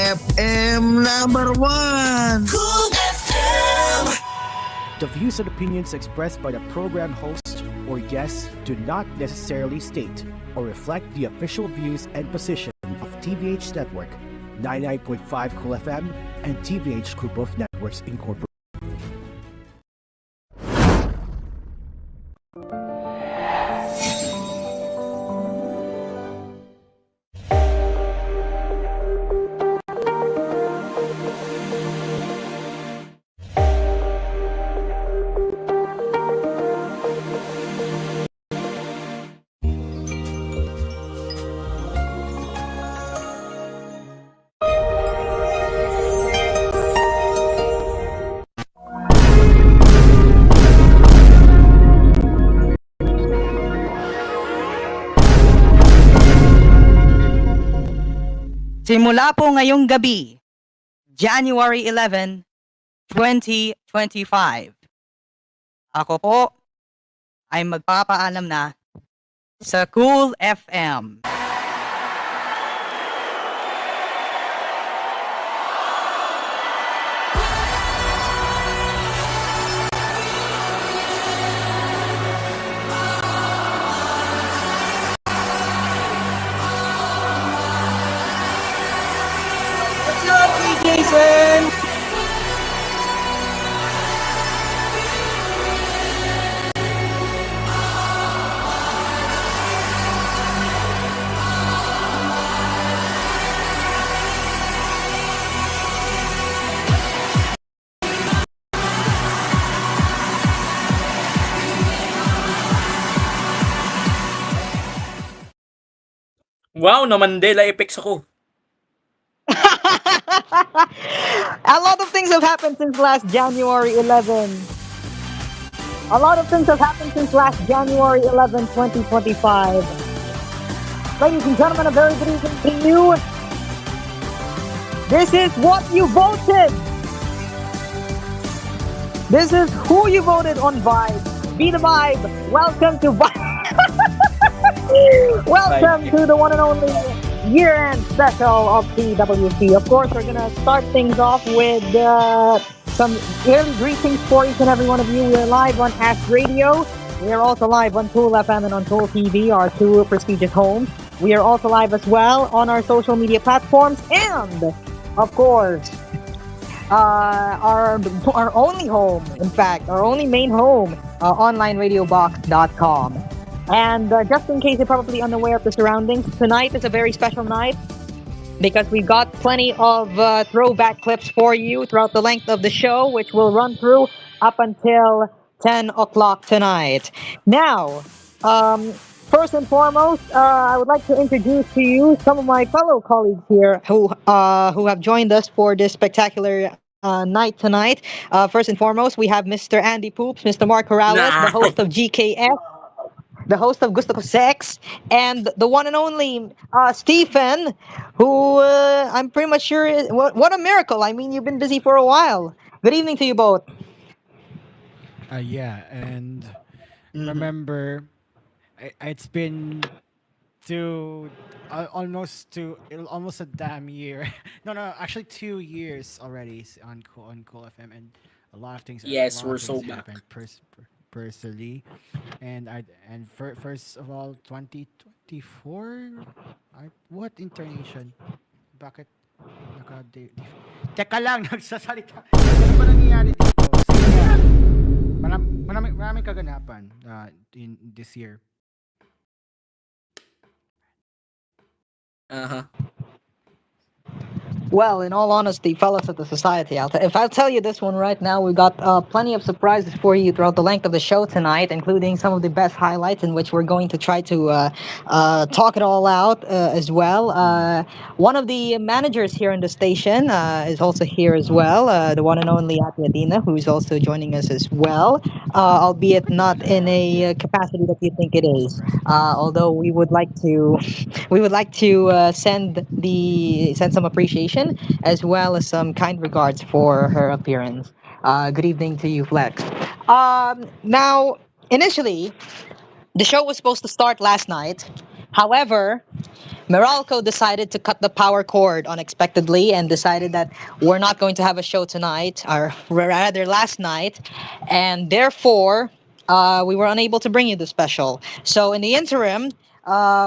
FM number one. Cool FM. The views and opinions expressed by the program host or guests do not necessarily state or reflect the official views and position of TVH Network, 99.5 Cool FM, and TVH Group of Networks Incorporated. Simula po ngayong gabi, January 11, 2025. Ako po ay magpapaalam na sa Cool FM. Jason! Wow, na Mandela effects ako. A lot of things have happened since last January 11. A lot of things have happened since last January 11, 2025. Ladies and gentlemen, a very good evening to you. This is what you voted. This is who you voted on Vibe. Be the Vibe. Welcome to Vibe. Welcome to the one and only year-end special of TWC. Of course, we're gonna start things off with some early greetings for each and every one of you. We're live on ASPRADIO. We are also live on Cool FM and on Cool TV, our two prestigious homes. We are also live as well on our social media platforms, and of course, our only home, in fact, our only main home, onlineradiobox.com. And just in case you're probably unaware of the surroundings, tonight is a very special night because we've got plenty of throwback clips for you throughout the length of the show, which will run through up until 10 o'clock tonight. Now, first and foremost, I would like to introduce to you some of my fellow colleagues here who have joined us for this spectacular night tonight. First and foremost, we have Mr. Andy Poops, Mr. Mark Corrales, the host of GKS, the host of Gusto Ko Sex, and the one and only Stephen, who I'm pretty much sure is, what a miracle. I mean, you've been busy for a while. Good evening to you both. Yeah, and remember, it's been almost a damn year. no, actually 2 years already on Cool FM, and a lot of things. Yes, a lot we're of so things back. happened personally, and first of all, 2024. What intonation? Bakit Teka lang, nagsasalita. Ano ba nangyayari dito? Sige nga. Maraming kaganapan in this year. Uh-huh. Well, in all honesty, fellas of the society, if I'll tell you this one right now, we've got plenty of surprises for you throughout the length of the show tonight, including some of the best highlights in which we're going to try to talk it all out as well. One of the managers here in the station is also here as well, the one and only Ate Adina, who's also joining us as well, albeit not in a capacity that you think it is. Although we would like to send some appreciation as well as some kind regards for her appearance. Good evening to you, Flex. Now, initially, the show was supposed to start last night. However, Meralco decided to cut the power cord unexpectedly and decided that we're not going to have a show tonight, or rather last night, and therefore we were unable to bring you the special. So in the interim,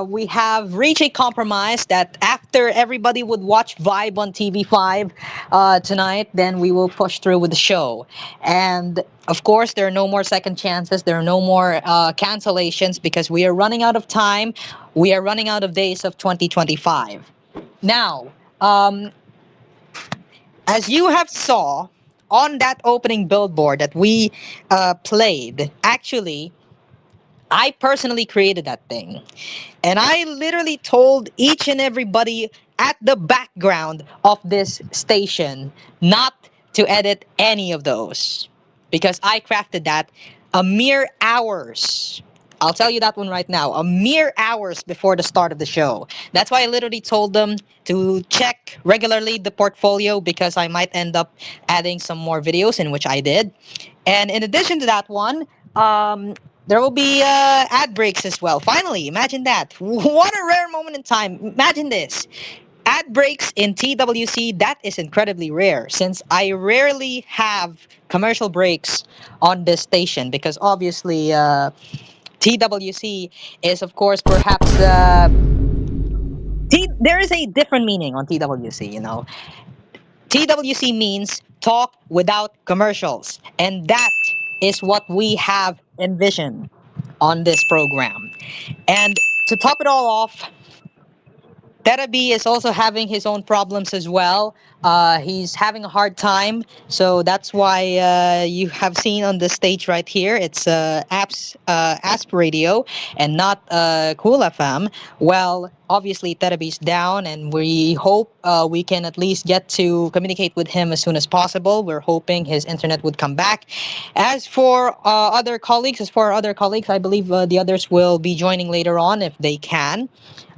we have reached a compromise that after everybody would watch Vibe on TV5 tonight, then we will push through with the show. And of course, there are no more second chances. There are no more cancellations because we are running out of time. We are running out of days of 2025. Now, um, as you have saw on that opening billboard that we played, actually, I personally created that thing. And I literally told each and everybody at the background of this station not to edit any of those because I crafted that a mere hours. I'll tell you that one right now. A mere hours before the start of the show. That's why I literally told them to check regularly the portfolio because I might end up adding some more videos, in which I did. And in addition to that one, there will be ad breaks as well. Finally, imagine that. What a rare moment in time. Imagine this. Ad breaks in TWC, that is incredibly rare since I rarely have commercial breaks on this station because obviously TWC is, of course, perhaps. There is a different meaning on TWC, you know. TWC means talk without commercials. And that is what we have envisioned on this program. And to top it all off, Terabi is also having his own problems as well. He's having a hard time, so that's why you have seen on the stage right here. It's ASPRADIO and not Cool FM. Well, obviously Terabi's down, and we hope we can at least get to communicate with him as soon as possible. We're hoping his internet would come back. As for our other colleagues, I believe the others will be joining later on if they can.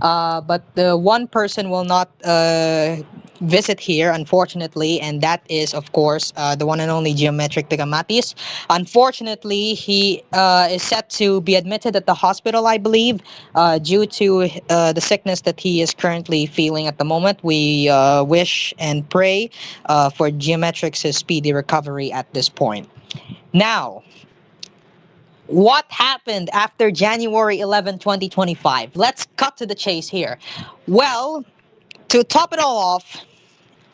But the one person will not visit here, unfortunately, and that is, of course, the one and only Geometric Tagamatis. Unfortunately, he is set to be admitted at the hospital, I believe, due to the sickness that he is currently feeling at the moment. We wish and pray for Geometric's speedy recovery at this point. Now, what happened after January 11, 2025? Let's cut to the chase here. Well, to top it all off,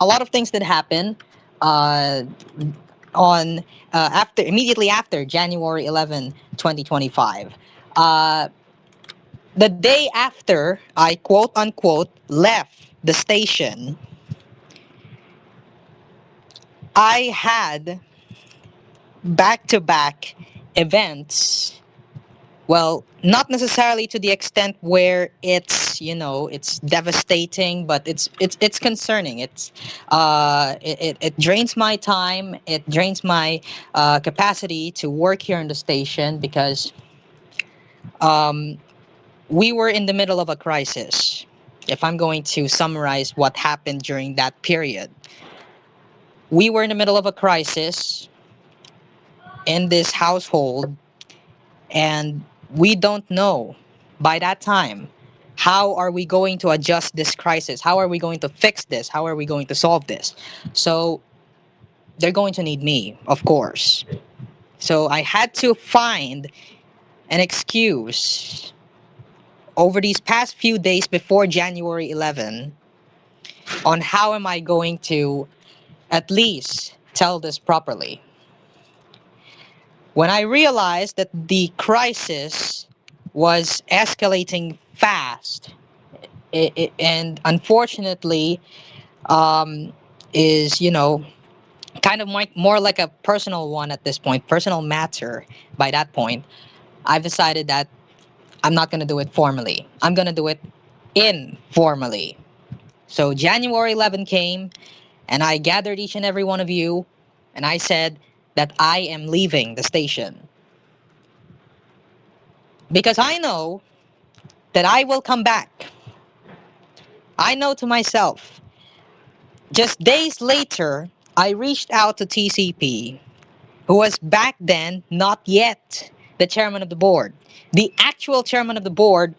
a lot of things did happen uh, on after immediately after January 11, 2025. Uh, the day after I quote unquote left the station, I had back to back events. Well, not necessarily to the extent where it's devastating, but it's concerning. It drains my time. It drains my capacity to work here in the station because um, we were in the middle of a crisis. If I'm going to summarize what happened during that period, we were in the middle of a crisis in this household, and we don't know by that time how are we going to adjust this crisis, how are we going to fix this, how are we going to solve this. So they're going to need me, of course. So I had to find an excuse over these past few days before January 11 on how am I going to at least tell this properly. When I realized that the crisis was escalating fast, and unfortunately, um, is kind of more like a personal one at this point, personal matter. By that point, I've decided that I'm not gonna do it formally. I'm gonna do it informally. So January 11 came, and I gathered each and every one of you, and I said that I am leaving the station because I know that I will come back. I know to myself. Just days later, I reached out to TCP, who was back then not yet the chairman of the board. The actual chairman of the board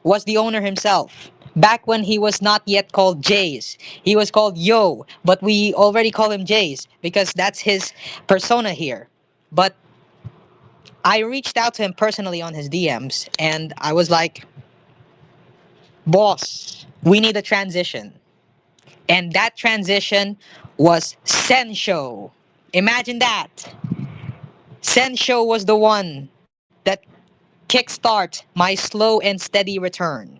was the owner himself. back when he was not yet called Jays. He was called Yo, but we already call him Jays because that's his persona here. But I reached out to him personally on his DMs and I was like, boss, we need a transition. And that transition was Sensho. Imagine that. Sensho was the one that kickstart my slow and steady return.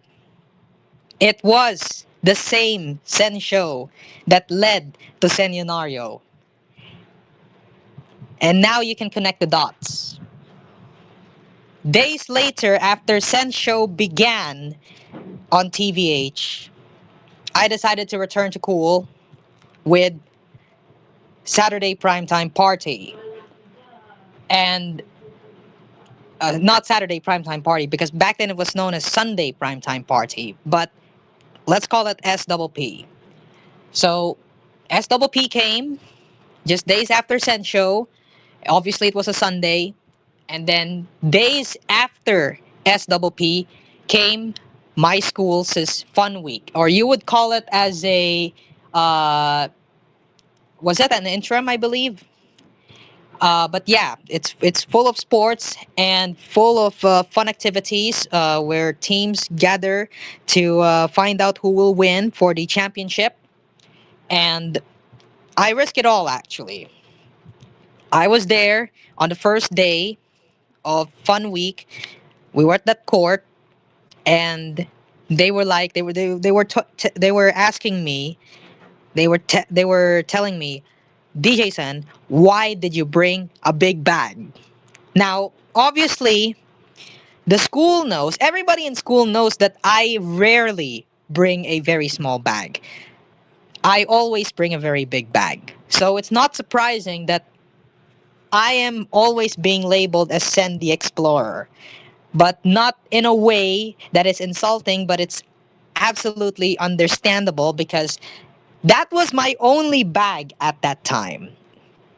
It was the same Sensho that led to Senyonario. And now you can connect the dots. Days later, after Sensho began on TVH, I decided to return to Cool with Saturday Primetime Party. And not Saturday Primetime Party, because back then it was known as Sunday Primetime Party, but let's call it SPP. So SPP came just days after Sen Show. Obviously, it was a Sunday. And then days after SPP came my school's fun week, or you would call it as a, uh, was that an interim, I believe? But yeah, it's full of sports and full of fun activities where teams gather to find out who will win for the championship. And I risk it all actually. I was there on the first day of Fun Week. We were at that court, and they were like they were asking me. They were telling me, DJ Sen, why did you bring a big bag? Now, obviously, the school knows, everybody in school knows that I rarely bring a very small bag. I always bring a very big bag. So it's not surprising that I am always being labeled as Sen the Explorer, but not in a way that is insulting, but it's absolutely understandable because that was my only bag at that time.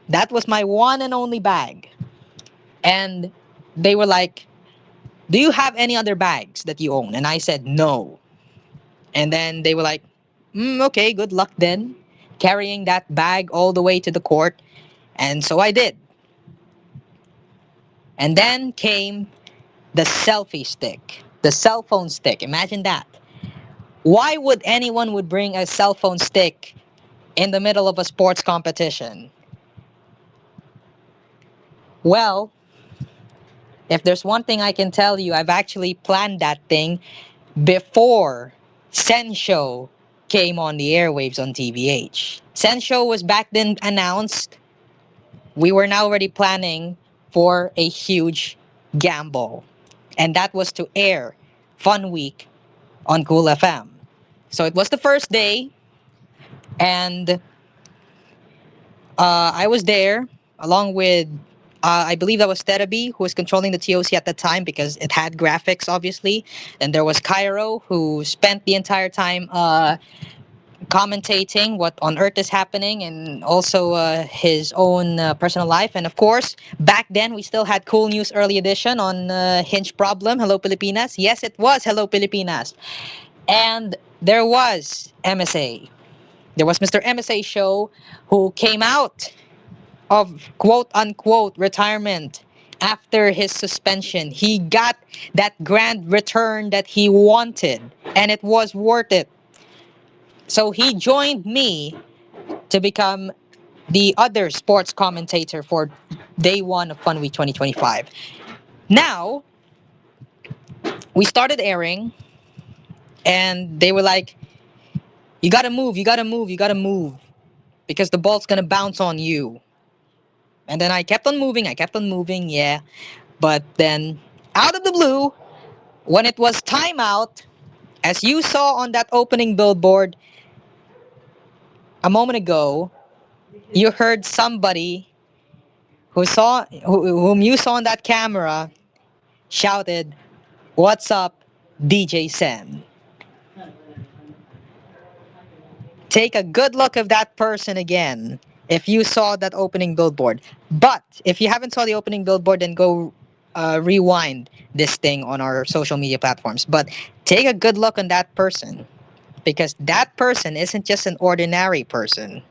That was my one and only bag. And they were like, do you have any other bags that you own? And I said, no. And then they were like, okay, good luck then, carrying that bag all the way to the court. And so I did. And then came the selfie stick, the cell phone stick. Imagine that. Why would anyone would bring a cell phone stick in the middle of a sports competition? Well, if there's one thing I can tell you, I've actually planned that thing before Sensho came on the airwaves on TVH. Sensho was back then announced. We were now already planning for a huge gamble, and that was to air Fun Week on Cool FM. So it was the first day, and I was there along with, I believe that was Terabi, who was controlling the TOC at the time because it had graphics, obviously. And there was Cairo, who spent the entire time commentating what on earth is happening and also his own personal life. And of course, back then we still had Cool News Early Edition on Hinge Problem, Hello Pilipinas. Yes, it was Hello Pilipinas. And there was MSA. There was Mr. MSA Show, who came out of quote unquote retirement after his suspension. He got that grand return that he wanted, and it was worth it. So he joined me to become the other sports commentator for day one of Fun Week 2025. Now, we started airing, and they were like, you gotta move, you gotta move, you gotta move, because the ball's gonna bounce on you. And then I kept on moving, yeah. But then, out of the blue, when it was timeout, as you saw on that opening billboard a moment ago, you heard somebody whom you saw on that camera shouted, "What's up, DJ Sen?" Take a good look of that person again if you saw that opening billboard. But if you haven't saw the opening billboard, then go rewind this thing on our social media platforms. But take a good look on that person, because that person isn't just an ordinary person.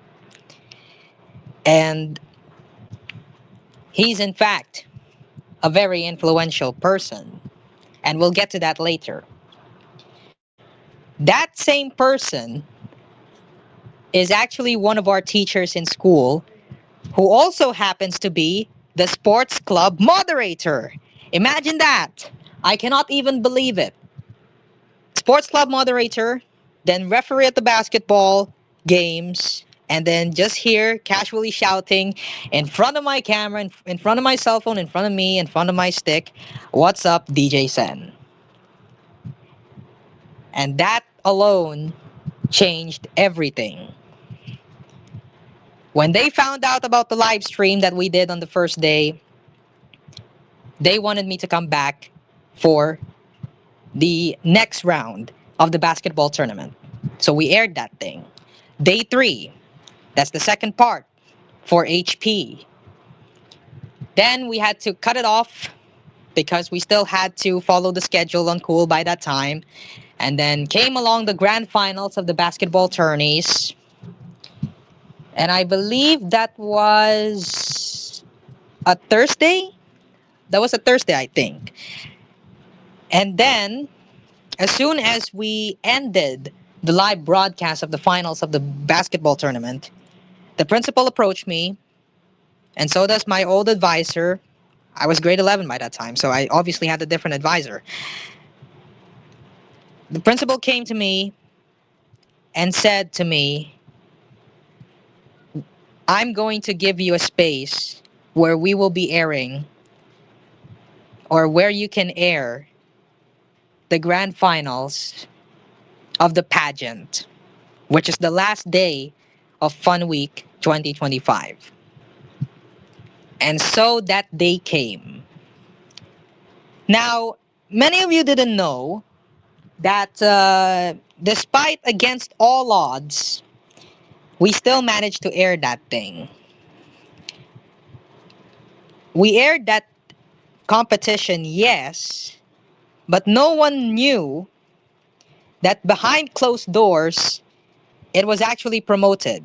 And he's, in fact, a very influential person. And we'll get to that later. That same person is actually one of our teachers in school who also happens to be the sports club moderator. Imagine that. I cannot even believe it. Sports club moderator, then referee at the basketball games, and then just here casually shouting in front of my camera, in front of my cell phone, in front of me, in front of my stick, "What's up, DJ Sen?" And that alone changed everything. When they found out about the live stream that we did on the first day, they wanted me to come back for the next round of the basketball tournament. So we aired that thing. Day 3, that's the second part for HP. Then we had to cut it off because we still had to follow the schedule on Cool by that time. And then came along the grand finals of the basketball tourneys. And I believe that was a Thursday. That was a Thursday, I think. And then, as soon as we ended the live broadcast of the finals of the basketball tournament, the principal approached me, and so does my old advisor. I was grade 11 by that time, so I obviously had a different advisor. The principal came to me and said to me, "I'm going to give you a space where we will be airing, or where you can air the grand finals of the pageant, which is the last day of Fun Week 2025." And so that day came. Now, many of you didn't know that despite against all odds, we still managed to air that thing. We aired that competition, yes, but no one knew that behind closed doors, it was actually promoted.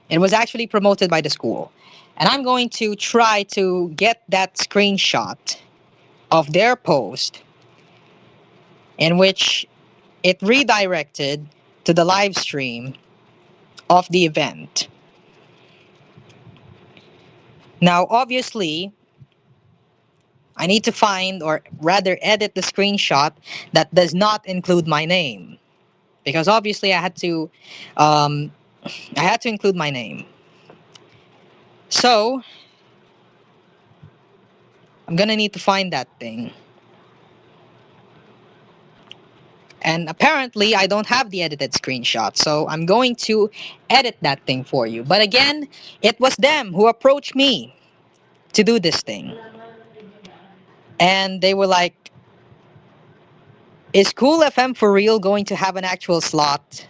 It was actually promoted by the school. And I'm going to try to get that screenshot of their post in which it redirected to the live stream of the event. Now, obviously, I need to find, or rather edit the screenshot that does not include my name, because obviously um, I had to include my name. So I'm gonna need to find that thing. And apparently I don't have the edited screenshot, so I'm going to edit that thing for you. But again, it was them who approached me to do this thing. And they were like, "Is Cool FM for real going to have an actual slot?"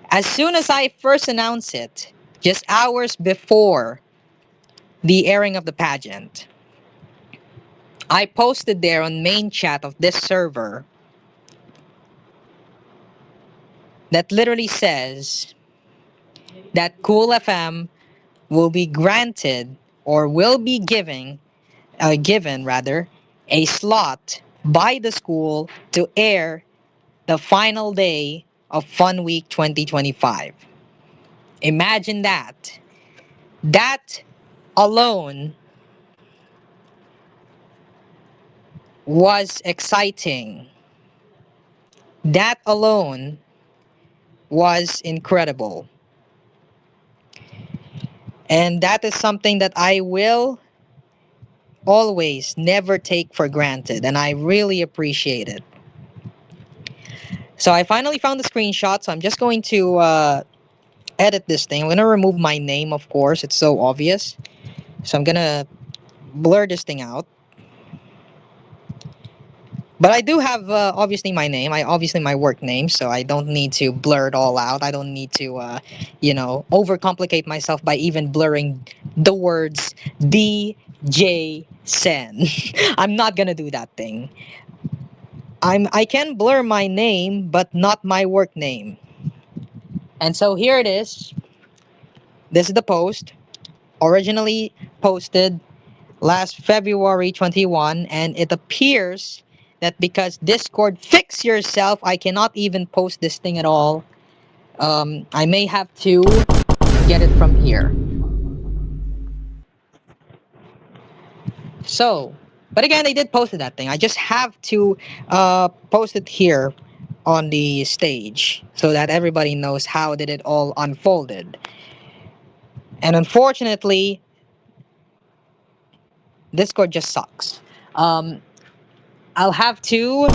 As soon as I first announced it, just hours before the airing of the pageant, I posted there on main chat of this server that literally says that Cool FM will be granted, or will be given rather, a slot by the school to air the final day of Fun Week 2025. Imagine that. That alone was exciting. That alone was incredible. And that is something that I will always never take for granted. And I really appreciate it. So I finally found the screenshot. So I'm just going to edit this thing. I'm going to remove my name, of course. It's so obvious. So I'm going to blur this thing out. But I do have obviously my name. I obviously my work name, so I don't need to blur it all out. I don't need to, overcomplicate myself by even blurring the words "the J CEN. I'm not gonna do that thing. I can blur my name, but not my work name. And so here it is. This is the post, originally posted last February 21, and it appears that because Discord fix yourself, I cannot even post this thing at all. I may have to get it from here. So, but again, they did post that thing. I just have to post it here on the stage so that everybody knows how did it all unfolded. And unfortunately, Discord just sucks. Um, I'll have to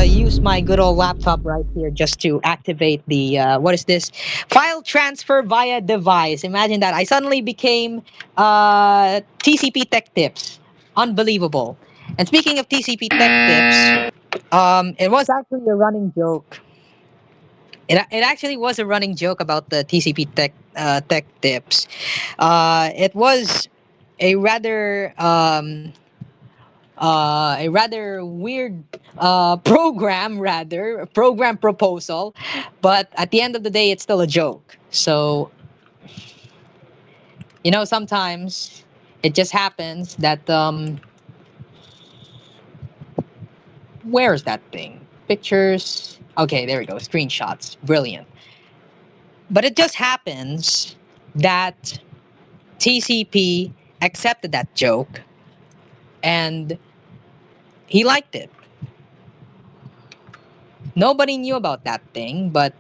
use my good old laptop right here just to activate the what is this? File transfer via device. Imagine that. I suddenly became TCP Tech Tips. Unbelievable. And speaking of TCP Tech Tips, it was actually a running joke. It actually was a running joke about the TCP Tech Tips. It was a rather a rather weird program proposal, but at the end of the day it's still a joke. So sometimes it just happens that where's that thing, pictures, okay, there we go, screenshots, brilliant. But it just happens that TCP accepted that joke and he liked it. Nobody knew about that thing, but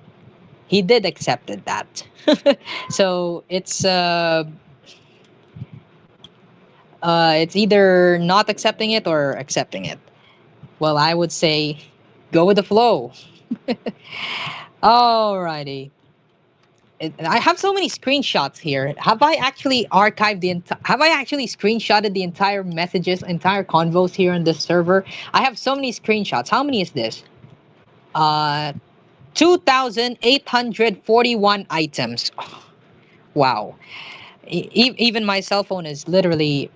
he did accepted that. So it's either not accepting it or accepting it. Well, I would say go with the flow. Alrighty. I have so many screenshots here. Have I actually archived have I actually screenshotted the entire messages, entire convos here on this server? I have so many screenshots. How many is this? 2,841 items. Wow. Even my cell phone is literally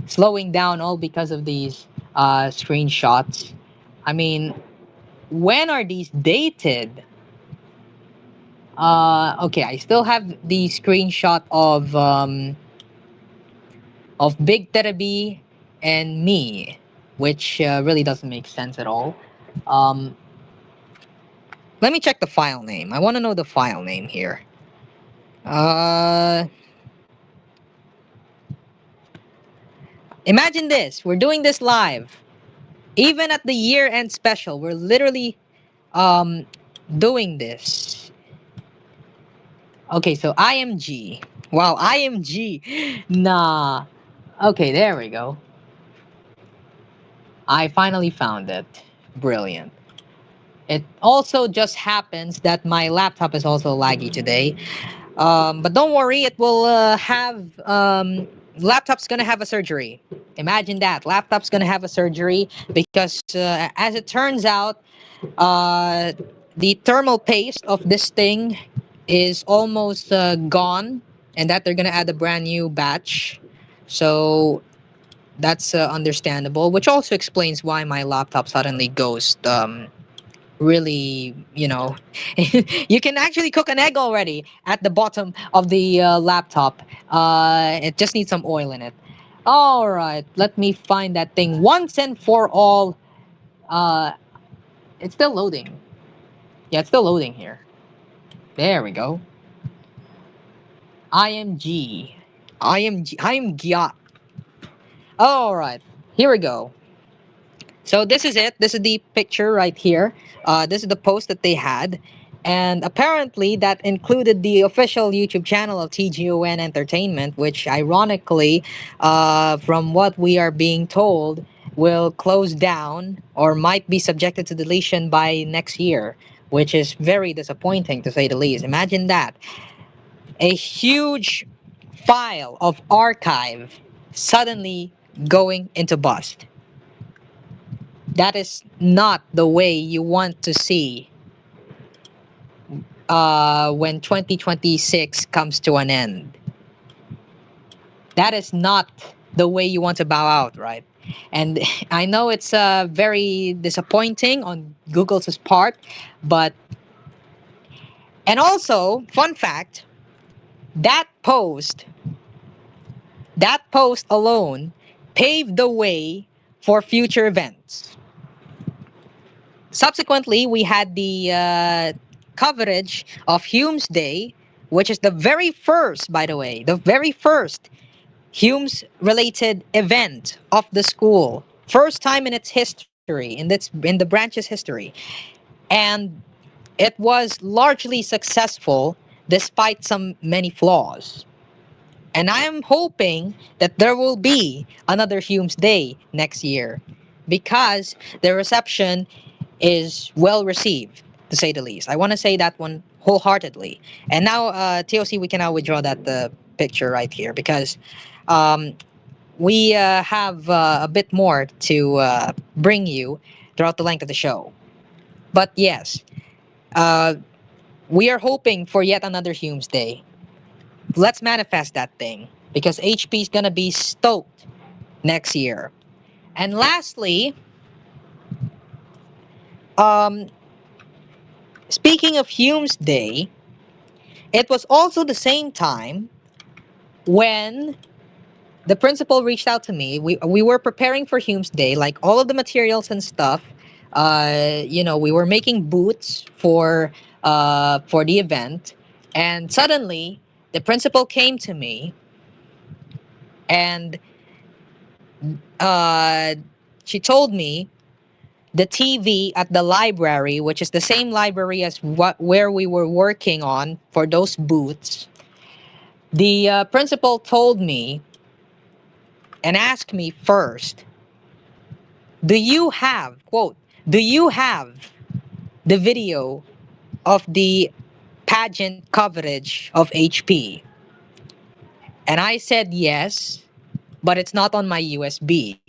slowing down all because of these screenshots. I mean, when are these dated? Okay, I still have the screenshot of Big Terabi and me, which really doesn't make sense at all. Um, Let me check the file name. I want to know the file name here. Uh, Imagine this. We're doing this live. Even at the year-end special, we're literally um, doing this. Okay, so IMG. Wow, IMG. Nah. Okay, there we go. I finally found it. Brilliant. It also just happens that my laptop is also laggy today. But don't worry, it will have laptop's gonna have a surgery. Imagine that, laptop's gonna have a surgery because as it turns out, uh, the thermal paste of this thing is almost gone, and that they're gonna add a brand new batch. So that's understandable, which also explains why my laptop suddenly goes really, you can actually cook an egg already at the bottom of the laptop. It just needs some oil in it. All right, let me find that thing once and for all. uh it's still loading. Yeah, it's still loading here. There we go. IMG. IMG. All right, here we go. So this is it. This is the picture right here. This is the post that they had. And apparently that included the official YouTube channel of TGON Entertainment, which ironically, from what we are being told, will close down or might be subjected to deletion by next year, which is very disappointing to say the least. Imagine that. A huge file of archive suddenly going into bust. That is not the way you want to see when 2026 comes to an end. That is not the way you want to bow out, right? And I know it's very disappointing on Google's part, but and also fun fact, that post that post alone paved the way for future events. Subsequently, we had the coverage of Hume's Day, which is the very first, by the way, the very first Hume's related event of the school. First time in its history, in the branch's history. And it was largely successful despite some many flaws. And I am hoping that there will be another Hume's Day next year because the reception is well received, to say the least. I want to say that one wholeheartedly. And now, TOC, we can now withdraw that picture right here because um, we have a bit more to bring you throughout the length of the show. But yes, uh, we are hoping for yet another Hume's Day. Let's manifest that thing because HP is gonna be stoked next year. And lastly, um, speaking of Hume's Day, it was also the same time when the principal reached out to me. We were preparing for Hume's Day, like all of the materials and stuff. We were making boots for the event, and suddenly the principal came to me and uh, she told me the TV at the library, which is the same library as where we were working on for those booths. The principal told me and asked me first, "Do you have quote? Do you have the video of the pageant coverage of HP?" And I said yes, but it's not on my USB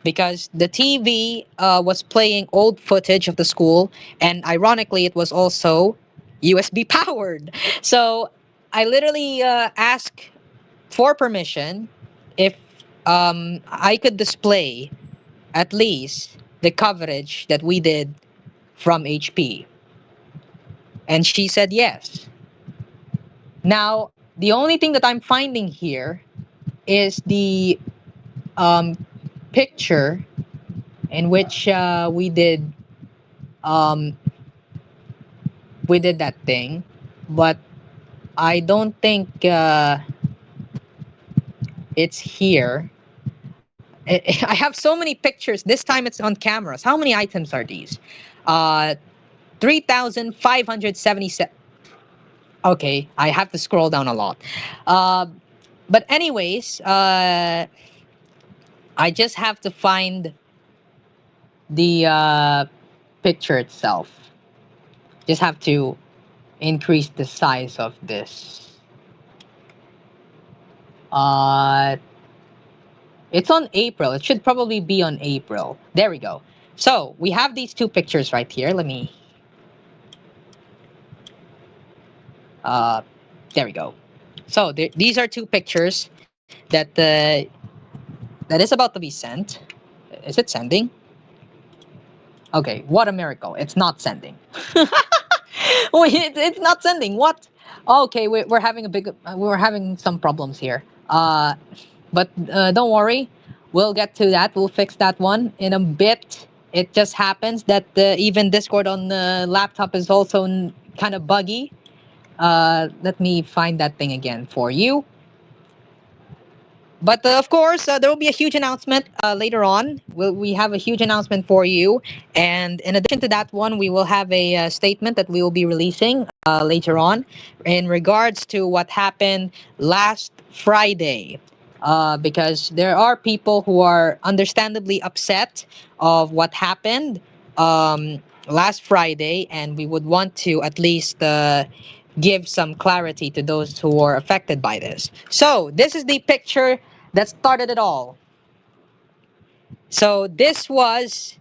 because the TV was playing old footage of the school, and ironically, it was also USB powered. So I literally asked for permission if I could display at least the coverage that we did from HP. And she said yes. Now, the only thing that I'm finding here is the um, picture in which um, we did that thing, but I don't think it's here. I have so many pictures. This time it's on cameras. How many items are these? 3,577. Okay, I have to scroll down a lot. Uh, but anyways, I just have to find the picture itself. Just have to increase the size of this. Uh, it's on April. It should probably be on April. There we go. So we have these two pictures right here. Let me. Uh, there we go. So these are two pictures that is about to be sent. Is it sending? Okay, what a miracle! It's not sending. Wait, it's not sending. What? Okay, we're having we're having some problems here. But don't worry, we'll get to that. We'll fix that one in a bit. It just happens that even Discord on the laptop is also kind of buggy. Let me find that thing again for you. But of course, there will be a huge announcement later on. We have a huge announcement for you. And in addition to that one, we will have a statement that we will be releasing later on in regards to what happened last Friday. Because there are people who are understandably upset of what happened last Friday, and we would want to at least give some clarity to those who are affected by this. So, this is the picture that started it all. So, this was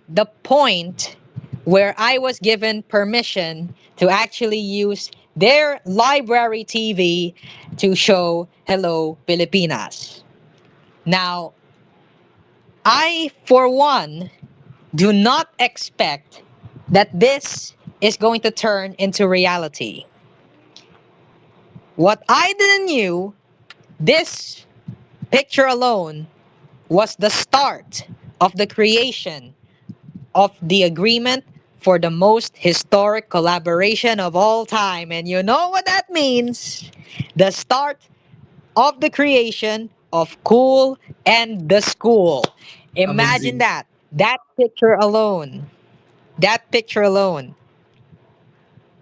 the point where I was given permission to actually use their library TV to show Hello Pilipinas. Now, I, for one, do not expect that this is going to turn into reality. What I didn't knew, this picture alone was the start of the creation of the agreement for the most historic collaboration of all time. And you know what that means? The start of the creation of Cool and the School. Imagine Amazing. that. That picture alone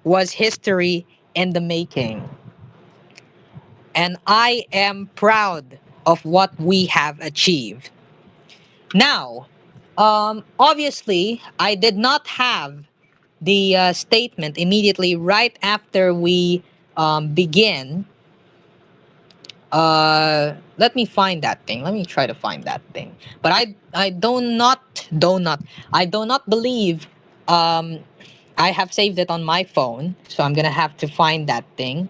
was history in the making. And I am proud of what we have achieved. Now, obviously, I did not have the statement immediately right after we begin. Let me find that thing. Let me try to find that thing. But I do not believe um, I have saved it on my phone, so I'm gonna have to find that thing.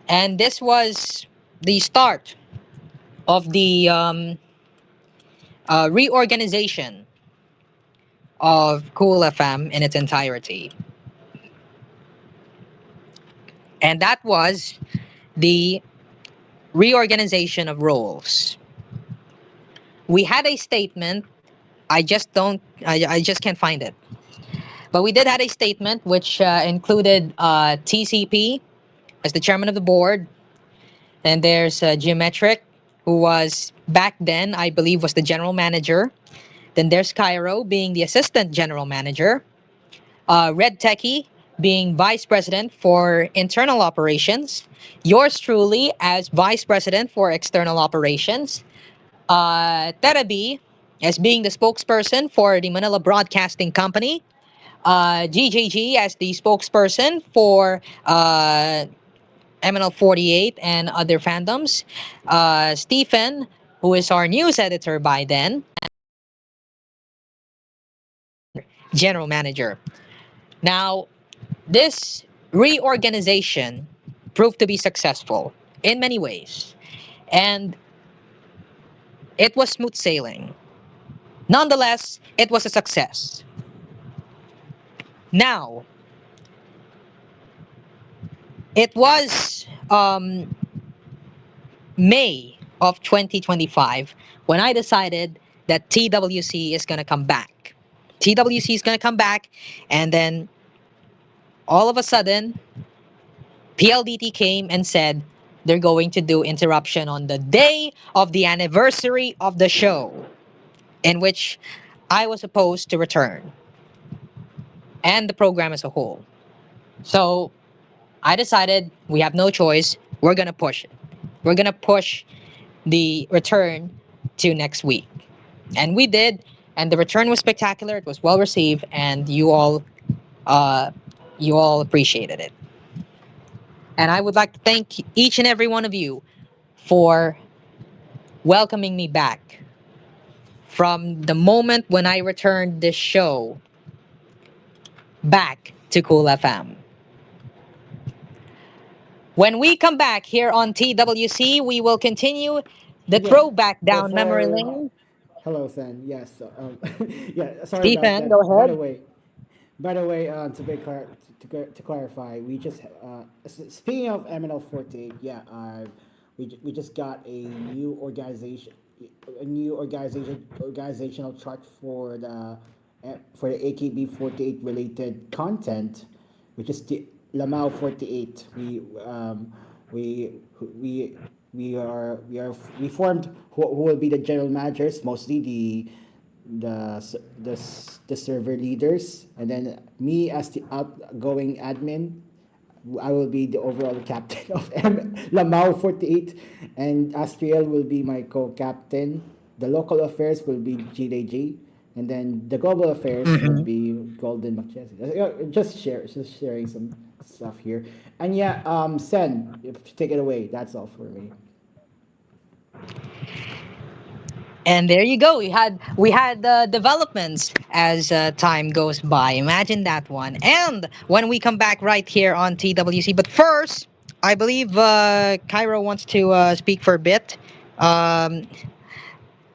And this was the start of the reorganization of Cool FM in its entirety, and that was the reorganization of roles. We had a statement. I just can't find it. But we did had a statement which included TCP as the chairman of the board. And there's Geometric, who was back then, I believe, was the general manager. Then there's Cairo being the assistant general manager. Red Techie being vice president for internal operations. Yours truly as vice president for external operations. Terabi as being the spokesperson for the Manila Broadcasting Company. GJG as the spokesperson for MNL 48 and other fandoms. Stephen, who is our news editor by then, general manager. Now, this reorganization proved to be successful in many ways, and it was smooth sailing. Nonetheless, it was a success. Now, it was May of 2025 when I decided that TWC is going to come back. TWC is going to come back, and then all of a sudden, PLDT came and said they're going to do interruption on the day of the anniversary of the show, in which I was supposed to return, and the program as a whole. So I decided we have no choice. We're going to push it. We're going to push the return to next week. And we did, and the return was spectacular. It was well received, and uh, you all appreciated it. And I would like to thank each and every one of you for welcoming me back from the moment when I returned this show back to Cool FM. When we come back here on TWC, we will continue the Yeah. throwback down memory Before. lane. Hello, Sen. Yes. Yeah. Sorry about Stephen, go that. By the ahead. way, to clarify, we just speaking of MNL 48, yeah, we just got a new organizational chart for the AKB 48 related content, which is the Lamau 48. We we we formed who will be the general managers, mostly the server leaders, and then me as the outgoing admin. I will be the overall captain of Lamau 48, and Astriel will be my co-captain. The local affairs will be GDG, and then the global affairs will Mhm. be Golden McChesney. Just sharing some stuff here. And yeah, Sen, take it away. That's all for me. And there you go. We had developments as time goes by. Imagine that one. And when we come back right here on TWC, but first, I believe Cairo wants to speak for a bit.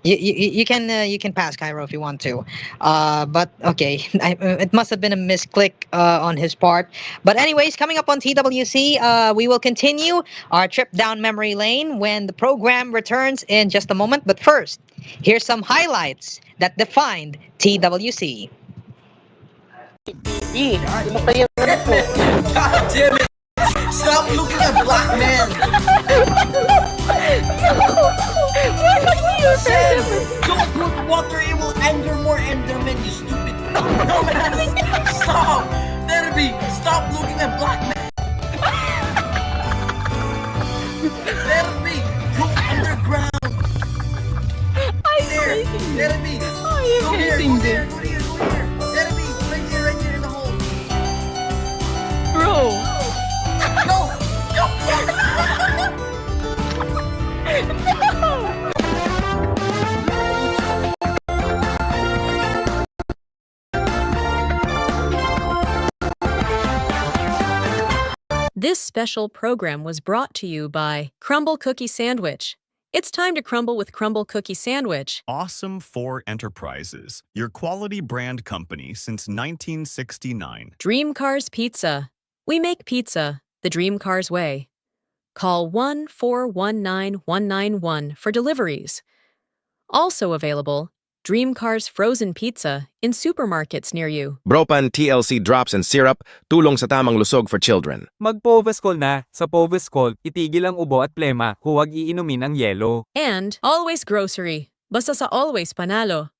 You can pass Cairo if you want to, but okay, it must have been a misclick on his part. But anyways, coming up on TWC, we will continue our trip down memory lane when the program returns in just a moment. But first, here's some highlights that defined TWC. God damn it! Stop looking at black men! Sam, don't put water, it will anger more endermen, you stupid dumbass! Stop! Derby, stop looking at black men! Derby, go underground! There! Derby! Go here, go here, go here, go here! Derby, right here in the hole! Bro! No! No! This special program was brought to you by Crumble Cookie Sandwich. It's time to crumble with Crumble Cookie Sandwich. Awesome 4 Enterprises, your quality brand company since 1969. Dream Cars Pizza. We make pizza the Dream Cars way. Call 1419191 for deliveries. Also available, Dream Cars Frozen Pizza in supermarkets near you. Bropan TLC Drops and Syrup, tulong sa tamang lusog for children. Mag-Povascol na. Sa Povascol, itigil ang ubo at plema, huwag iinumin ang yelo. And Always Grocery. Basta sa Always Panalo.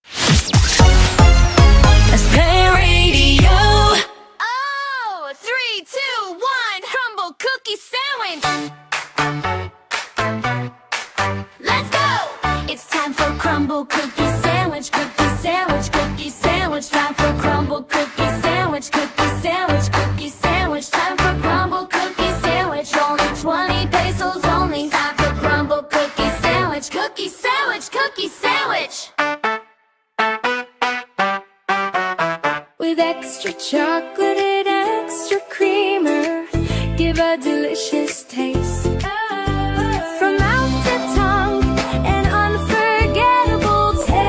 ASPRADIO. Oh, 3, 2, 1. Crumble cookie sandwich. Let's go. It's time for crumble cookie sandwich. Cookie sandwich. Cookie sandwich. Time for crumble cookie sandwich. Cookie sandwich. Cookie sandwich. Time for crumble cookie sandwich. Only 20 pesos only. Time for crumble cookie sandwich. Cookie sandwich. Cookie sandwich. With extra chocolate and extra creamer, give a delicious taste. From mouth to tongue, an unforgettable taste.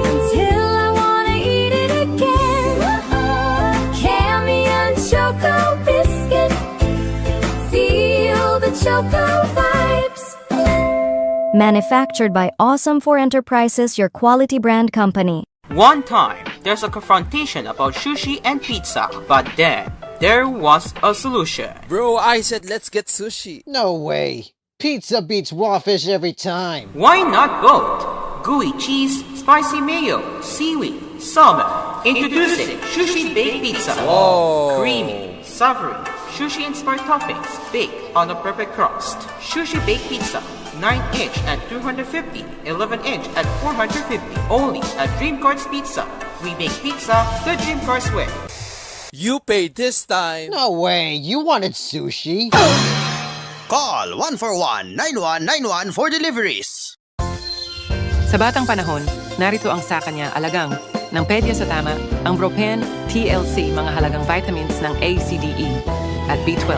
Until I wanna eat it again. Cameo Choco Biscuit. Feel the Choco vibes. Manufactured by Awesome 4 Enterprises, your quality brand company. One time, there's a confrontation about sushi and pizza, but then there was a solution. Bro, I said let's get sushi. No way. Pizza beats raw fish every time. Why not both? Gooey cheese, spicy mayo, seaweed, salmon. Introducing Sushi Baked Pizza. Whoa. Creamy, savory, sushi-inspired toppings baked on a perfect crust. Sushi Baked Pizza. 9-inch at 250, 11-inch at 450. Only at Dream Cars Pizza. We make pizza the Dream Cars way. You paid this time. No way. You wanted sushi. Call 141-9191 for deliveries. Sa batang panahon, narito ang sa kanya alagang ng pedya sa tama, ang Bropan TLC, mga halagang vitamins ng A, C, D, E at B12.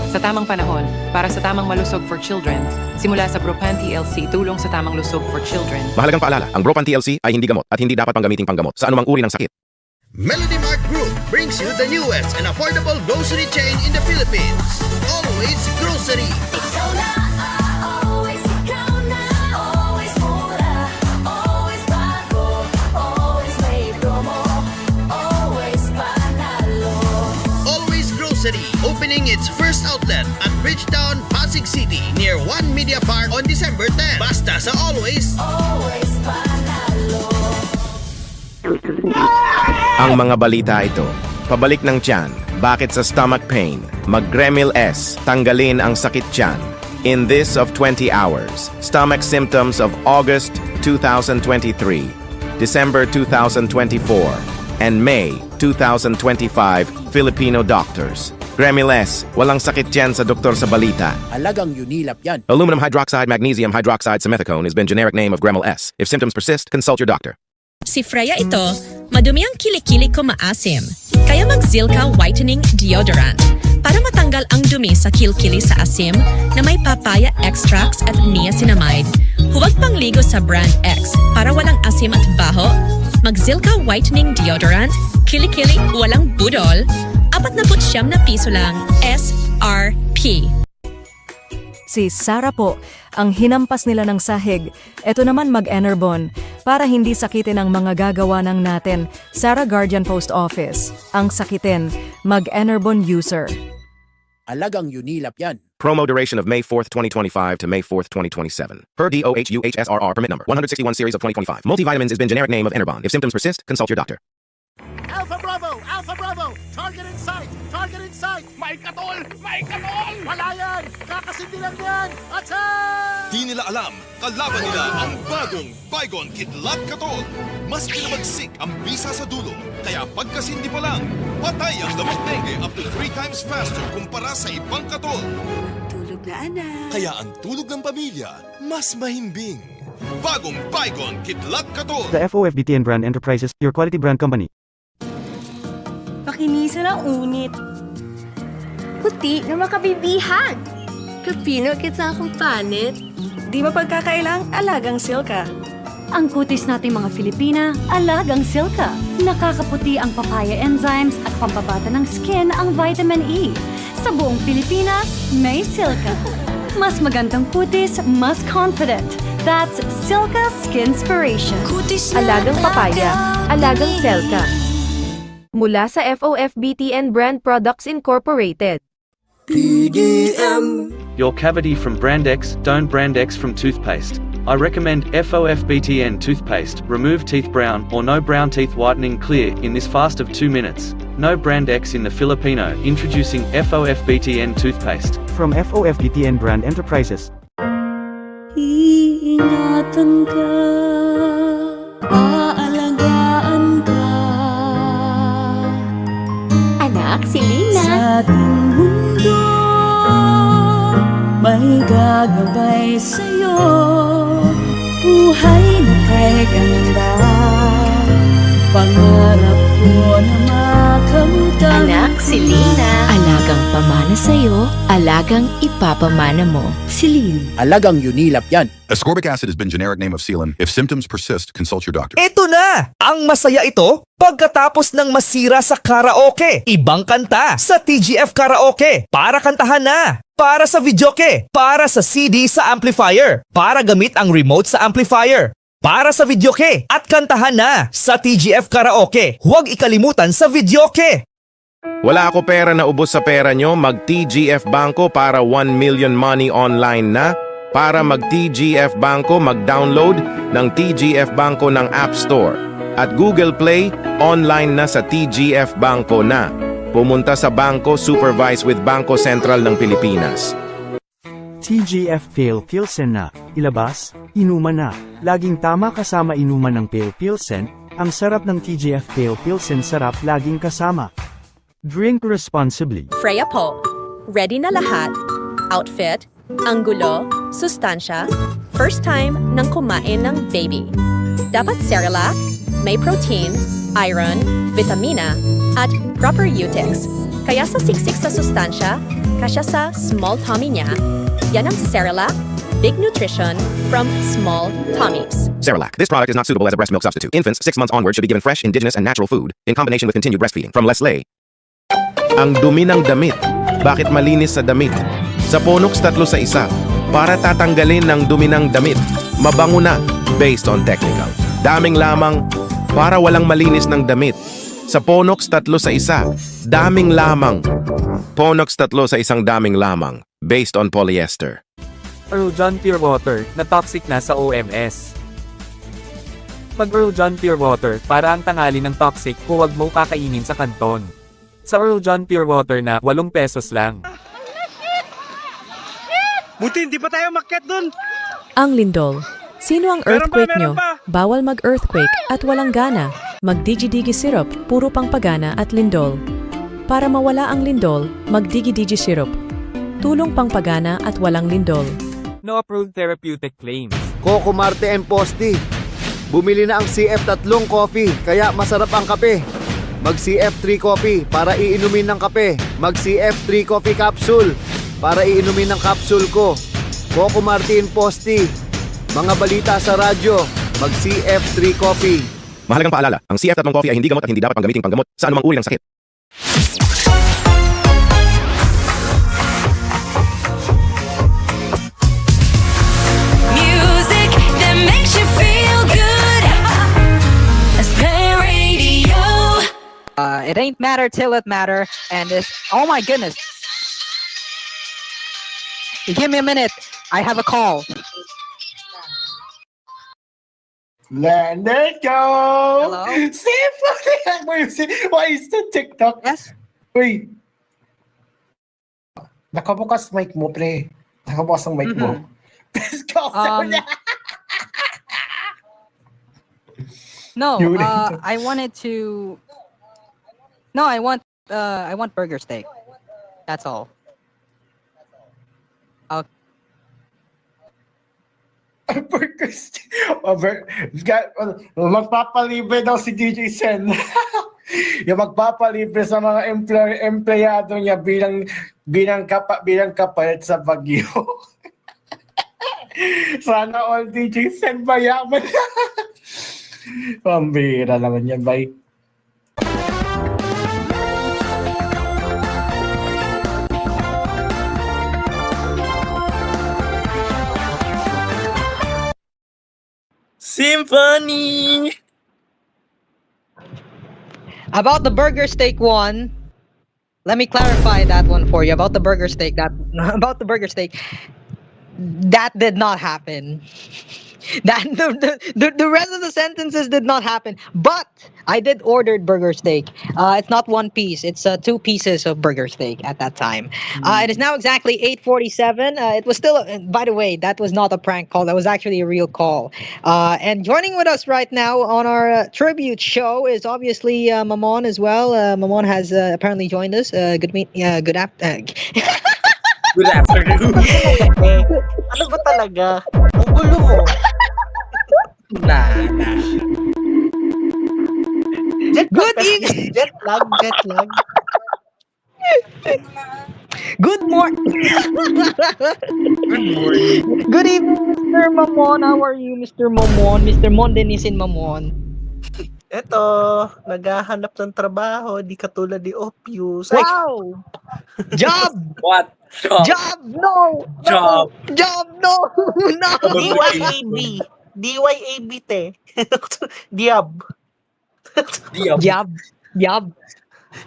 Sa tamang panahon, para sa tamang malusog for children, simula sa Bropan TLC, tulong sa tamang lusog for children. Mahalagang paalala, ang Bropan TLC ay hindi gamot at hindi dapat panggamiting panggamot sa anumang uri ng sakit. Melody Mart Group brings you the newest and affordable grocery chain in the Philippines. Always Grocery. Always ikaw na, always mura, always bago, always may promo, always panalo. Always Grocery, opening its first outlet at Bridgetown, Pasig City, near One Media Park on December 10. Basta sa Always. Always panalo. Ang mga balita ito, pabalik ng tiyan, bakit sa stomach pain, mag-Gremil S, tanggalin ang sakit tiyan. In this of 20 hours, stomach symptoms of August 2023, December 2024, and May 2025, Filipino doctors. Gremil S, walang sakit tiyan sa doktor sa balita. Alagang Unilap yan. Aluminum hydroxide magnesium hydroxide simethicone has been generic name of Gremil S. If symptoms persist, consult your doctor. Si Freya ito, madumi ang kilikili ko maasim. Kaya mag-Zilka Whitening Deodorant. Para matanggal ang dumi sa kilkili sa asim na may papaya extracts at niacinamide. Huwag pangligo sa brand X para walang asim at baho. Mag-Zilka Whitening Deodorant, kilikili walang budol. 49 na piso lang, SRP. Si Sarah po, ang hinampas nila ng sahig. Ito naman mag-Enerbon para hindi sakitin ang mga gagawa ng natin. Sarah Guardian Post Office. Ang sakitin, mag-Enerbon user. Alagang Unilap yan. Promo duration of May 4th, 2025 to May 4th, 2027. Per DOHUHSRR permit number 161 series of 2025. Multivitamins has been generic name of Enerbon. If symptoms persist, consult your doctor. Alpha Bravo! Alpha Bravo! Target in sight! Target in sight! May katol! May katol! Wala yan! Kakasindi lang yan! Attack! Di nila alam, kalaban nila ang bagong Baygon Kidlat Katol. Mas pinamagsik ang bisa sa dulo, kaya pagkasindi pa lang, patay ang damang dengue up to 3 times faster kumpara sa ibang katol. Tulog na anak. Kaya ang tulog ng pamilya, mas mahimbing. Bagong Baygon Kidlat Katol. The FOFBTN Brand Enterprises, your quality brand company. Pakinisan ang unit. Puti na makabibihag. Kapino kita akong panit. Di mapagkakailang alagang silka. Ang kutis nating mga Filipina, alagang silka. Nakakaputi ang papaya enzymes at pampabata ng skin ang vitamin E. Sa buong Pilipinas, may silka. Mas magandang kutis, mas confident. That's Silka Skinspiration. Alagang papaya, alagang silka. Mula sa FOFBTN Brand Products Incorporated. PDM. Your cavity from Brand X, don't Brand X from toothpaste. I recommend FOFBTN toothpaste. Remove teeth brown or no brown teeth whitening clear in this fast of 2 minutes. No Brand X in the Filipino. Introducing FOFBTN toothpaste. From FOFBTN Brand Enterprises. Iingatan ka, aalagaan ka. Anak, si Lina. Sa ating mundo, may gagabay sa'yo. Buhay na kay ganda, pangarap ko na makamtan. Anak, si Lina. Alagang pamana sa'yo, alagang ipapamana mo. Si Lina. Alagang Unilap yan. Ascorbic acid has been generic name of Sealant. If symptoms persist, consult your doctor. Ito na! Ang masaya ito, pagkatapos ng masira sa karaoke. Ibang kanta sa TGF Karaoke. Para kantahan na. Para sa videoke. Para sa CD sa amplifier. Para gamit ang remote sa amplifier. Para sa videoke. At kantahan na sa TGF Karaoke. Huwag ikalimutan sa videoke. Wala ako pera na ubos sa pera nyo, mag-TGF Banko para 1 million money online na. Para mag-TGF Banko, mag-download ng TGF Banko ng App Store. At Google Play, online na sa TGF Banko na. Pumunta sa bangko supervised with Bangko Sentral ng Pilipinas. TGF Pale Pilsen na. Ilabas, inuman na. Laging tama kasama inuman ng Pale Pilsen. Ang sarap ng TGF Pale Pilsen, sarap laging kasama. Drink responsibly. Freya po. Ready na lahat. Outfit, anggulo, sustansya, first time nang kumain ng baby. Dapat Cerelac, may protein, iron, vitamina, at proper eutics. Kaya sa siksik sa sustansya, kasya sa small tummy niya, yan ang Cerelac, big nutrition from small tummies. Cerelac. This product is not suitable as a breast milk substitute. Infants 6 months onward should be given fresh, indigenous, and natural food in combination with continued breastfeeding. From Leslie. Ang dumi ng damit. Bakit malinis sa damit? Sa Ponox 3 sa 1. Para tatanggalin ng dumi ng damit. Mabango na. Based on technical. Daming lamang. Para walang malinis ng damit. Sa Ponox 3 sa 1. Daming lamang. Ponox 3 sa 1 daming lamang. Based on polyester. Earl John Pure Water na toxic na sa OMS. Pag Earl John Pure Water, para ang tangali ng toxic, huwag mo kakainin sa kanton. Sa Earl John Pure Water na 8 pesos lang. Buti hindi pa tayo makyat dun. Ang lindol. Sino ang earthquake nyo? Bawal mag-earthquake at walang gana. Mag-digi-digi syrup, puro pang pagana at lindol. Para mawala ang lindol, mag-digi-digi syrup. Tulong pang pagana at walang lindol. No approved therapeutic claims. Coco Marte and Posti. Bumili na ang CF3 coffee, kaya masarap ang kape. Mag-CF3 coffee para iinumin ng kape. Mag-CF3 coffee capsule para iinumin ng capsule ko. Coco Martin Posti. Mga balita sa radyo. Mag-CF3 coffee. Mahalagang paalala, ang CF3 coffee ay hindi gamot at hindi dapat panggamiting panggamot sa anumang uri ng sakit. Music that makes you feel good. ASPRADIO. It ain't matter till it matter, and this. Oh my goodness! Give me a minute. I have a call. Let it go! Hello? Why is the TikTok? Yes? Uy. Nakabukas mic mo, pre. Nakabukas ang mic mo. Let's go! No, I wanted to. No, I want burger steak. That's all. Okay. Burger steak. Magpapalibre daw si DJ CEN. Yung magpapalibre sa mga empleyado niya bilang kapalit sa Bagyo. Sana all DJ CEN mayaman. Pambira naman yan, bye. Symphony! About the burger steak one, let me clarify that one for you. About the burger steak, that did not happen. That the rest of the sentences did not happen. But I did order burger steak. It's not one piece. It's 2 pieces of burger steak at that time. It is now exactly 8:47. It was still, by the way, that was not a prank call. That was actually a real call. And joining with us right now on our tribute show is obviously Mamon as well. Mamon has apparently joined us. Good afternoon. Good afternoon. Ano ba talaga? Ang gulo mo. Nah. Good evening. Jet lag. Good morning. Good morning. Good evening, Mr. Mamon. How are you, Mr. Mamon? Mr. Mondenisin Mamon. Eto, naghahanap ng trabaho, di katulad ni Opus. Wow! Job! What? Job! No! Job! Job! No! No! DYAB. DYAB, te. Diab. Job.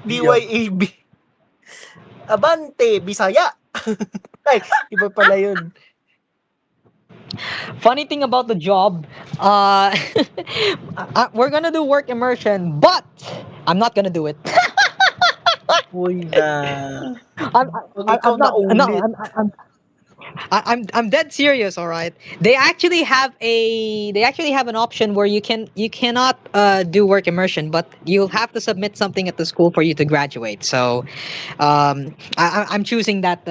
DYAB. Abante, Bisaya. Ay, iba pala yun. Funny thing about the job, we're gonna do work immersion, but I'm not gonna do it. Uy na. I'm dead serious, all right. They actually have an option where you cannot do work immersion, but you'll have to submit something at the school for you to graduate. So I'm choosing that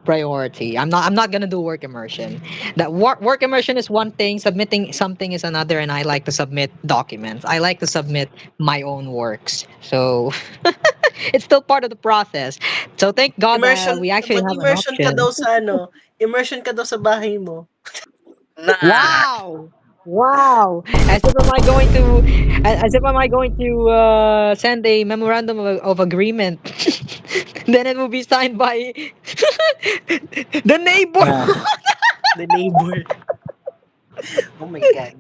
priority. I'm not gonna do work immersion. That work immersion is one thing, submitting something is another, and I like to submit documents. I like to submit my own works. So it's still part of the process. So thank God we actually have an option. Immersion ka daw sa bahay mo. Wow! As if am I going to send a memorandum of agreement? Then it will be signed by the neighbor. The neighbor. Oh my God.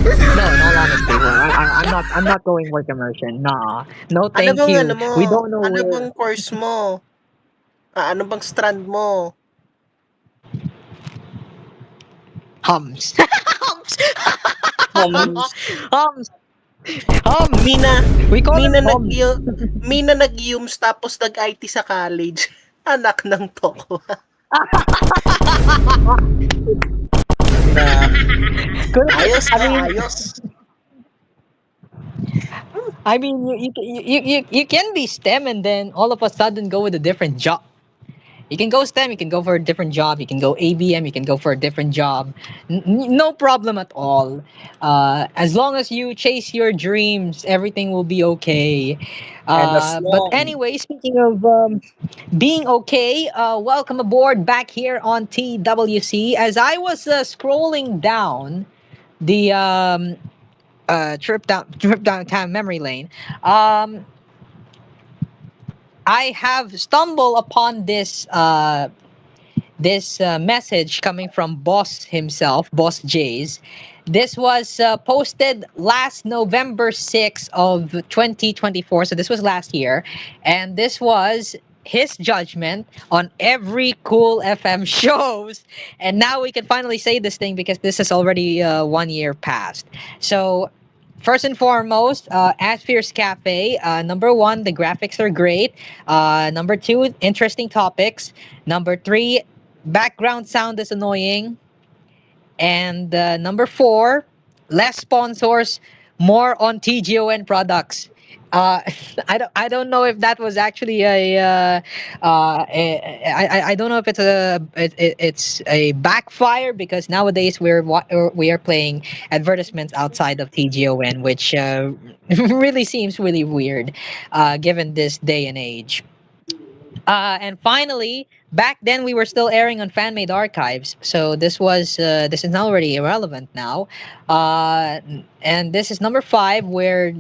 No, in all honesty, I'm not going work immersion. Nah. No, thank you. We don't know Ano bang course mo? Ano bang strand mo? Hums. Mina nag-yums tapos nag-IT sa college. Anak ng toko. Ayos. I mean, you can be STEM and then all of a sudden go with a different job. You can go STEM, you can go for a different job, you can go ABM, you can go for a different job. No problem at all. As long as you chase your dreams, everything will be okay. And as But long anyway, speaking of being okay, welcome aboard back here on TWC. As I was scrolling down the trip downtown memory lane, I have stumbled upon this message coming from Boss himself, Boss Jays. This was posted last November 6th of 2024. So this was last year. And this was his judgment on every cool FM shows. And now we can finally say this thing because this is already 1 year past. So first and foremost, Atsphere's Cafe. Number one, the graphics are great. Number two, interesting topics. Number three, background sound is annoying. And number four, less sponsors, more on TGON products. Uh, I don't know if that was actually I don't know if it's a backfire because nowadays we are playing advertisements outside of TGON, which really seems really weird given this day and age. And finally, back then we were still airing on fan-made archives, so this is already irrelevant now. And this is number five, where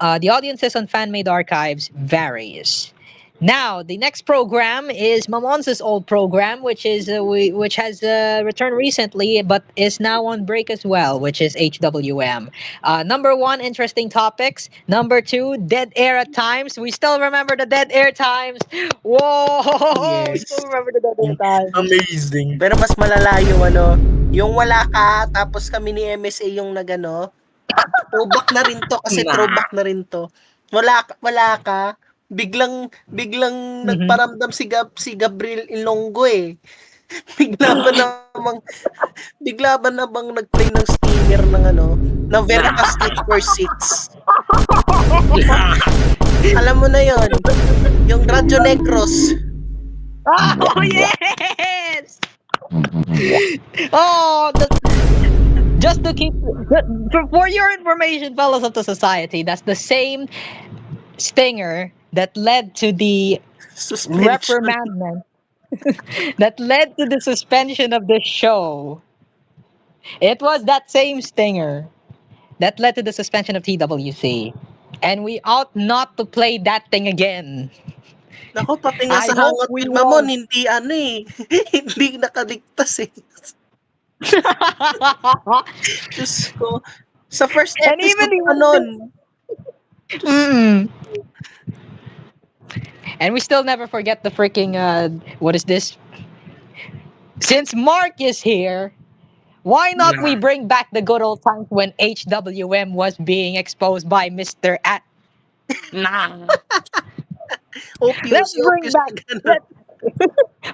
the audiences on fan-made archives varies. Now, the next program is Mamonza's old program, which has returned recently, but is now on break as well, which is HWM. Number one, interesting topics. Number two, dead air at times. We still remember the dead air times. Whoa, we yes. still remember the dead air times. Amazing. Pero mas malala yung yung wala ka, tapos kami ni MSA yung nagano. Throwback na rin to kasi throwback na rin to. Wala ka, biglang nagparamdam si Gabriel Ilonggo eh. Bigla ba namang nag-play ng stinger ng ng Veritas 846. Alam mo na yon, yung Radyo Negros. Oh, yes! Oh, just to keep for your information, fellows of the society, that's the same stinger that led to the reprimandment that led to the suspension of the show. It was that same stinger that led to the suspension of TWC. And we ought not to play that thing again. Nako, pati nga sa hangot with Mamon, hindi hindi nakaligtas eh. Diyos ko. Sa first episode pa nun. And we still never forget the freaking, what is this? Since Mark is here, why not we bring back the good old times when HWM was being exposed by Mr. At... Let's bring back...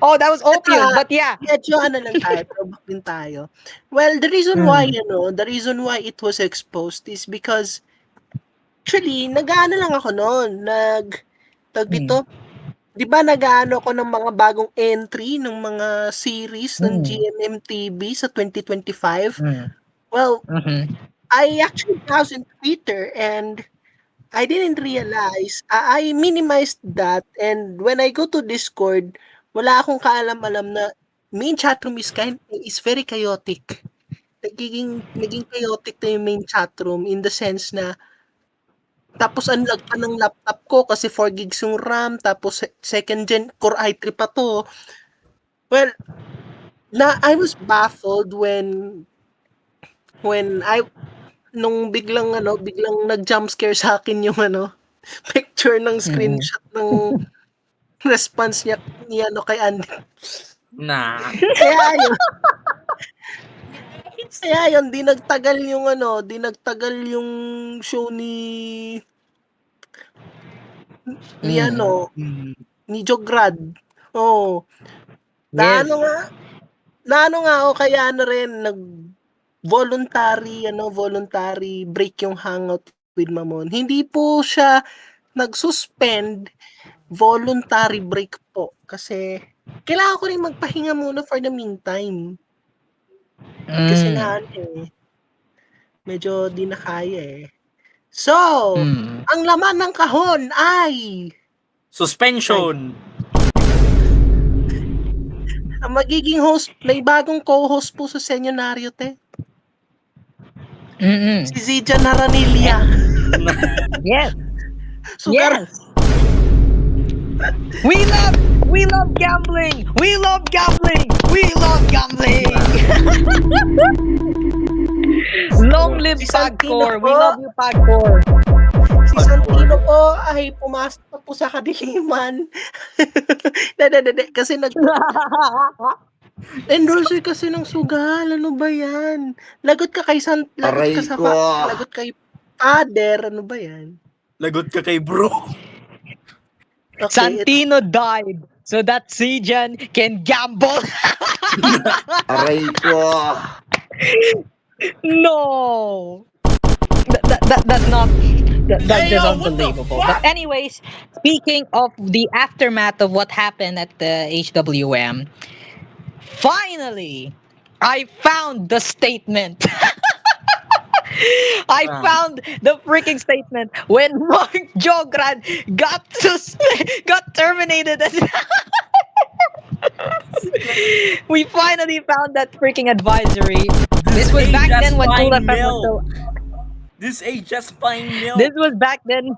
Oh, that was opium, but yeah. Medyo lang tayo, throwback din tayo. Well, the reason why it was exposed is because actually, nag-ano lang ako noon, dito, di ba nag-ano ako ng mga bagong entry ng mga series ng GMM TV sa 2025? Well, I actually browsed in Twitter and I didn't realize, I minimized that, and when I go to Discord, wala akong kaalam-alam na main chatroom is very chaotic. Naging chaotic na yung main chatroom in the sense na tapos unlock pa ng laptop ko kasi 4 gigs yung RAM, tapos second gen Core i3 pa to. Well, I was baffled when nung biglang nag-jump scare sa akin yung picture ng screenshot ng response niya kay Andy. Kaya yun, di nagtagal yung show ni Jograd. Oh. Yes. Naano nga ako kaya rin voluntary break yung hangout with Mamon. Hindi po siya nag-suspend, voluntary break po kasi kailangan ko rin magpahinga muna for the meantime. Kasi nga medyo di na kaya eh. So, ang laman ng kahon ay suspension. Ang magiging host, may bagong co-host po sa Senyonaryo, te. Si Zijan Naranilia. Yes. Sugar. Yes. We love gambling. We love gambling. We love gambling. Long live Pagcor. We love you, Pagcor. Si Santino po ay pumasok na po sa kadiliman. Kasi endorser kasi ng sugal. Ano ba yan? Lagot ka kay lagot kay father. Ano ba yan? Lagot ka kay bro. Okay, Santino died so that Zijan can gamble. Aray ko. No. That's not that's just unbelievable. But anyways, speaking of the aftermath of what happened at the HWM, finally I found the statement. I found the freaking statement when Mark Jogran got terminated. We finally found that freaking advisory. This was back then when Cool FM was still. This ain't just fine milk. This was back then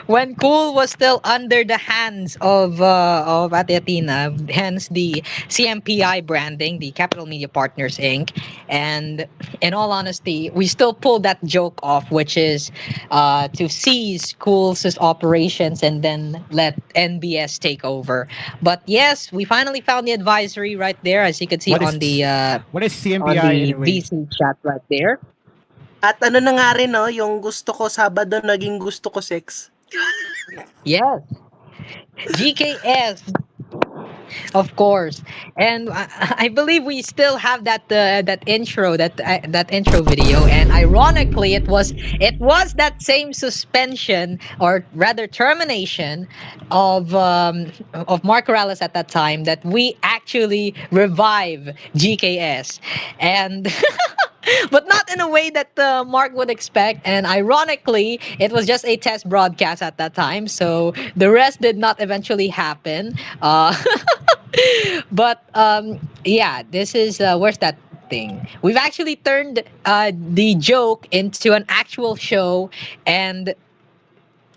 when Cool was still under the hands of Ate Athena, hence the CMPI branding, the Capital Media Partners Inc. And in all honesty, we still pull that joke off, which is to seize Cool's operations and then let NBS take over. But yes, we finally found the advisory right there, as you can see What is- on the what is CMPI on the anyway? VC chat right there. At ano na nga rin, no? Yung gusto ko Sabado, naging gusto ko sex. Yes. GKS. Of course, and I believe we still have that intro video, and ironically, it was that same suspension, or rather termination, of Mark Morales at that time that we actually revive GKS, and. But not in a way that Mark would expect. And ironically, it was just a test broadcast at that time. So the rest did not eventually happen. But yeah, this is where's that thing? We've actually turned the joke into an actual show, and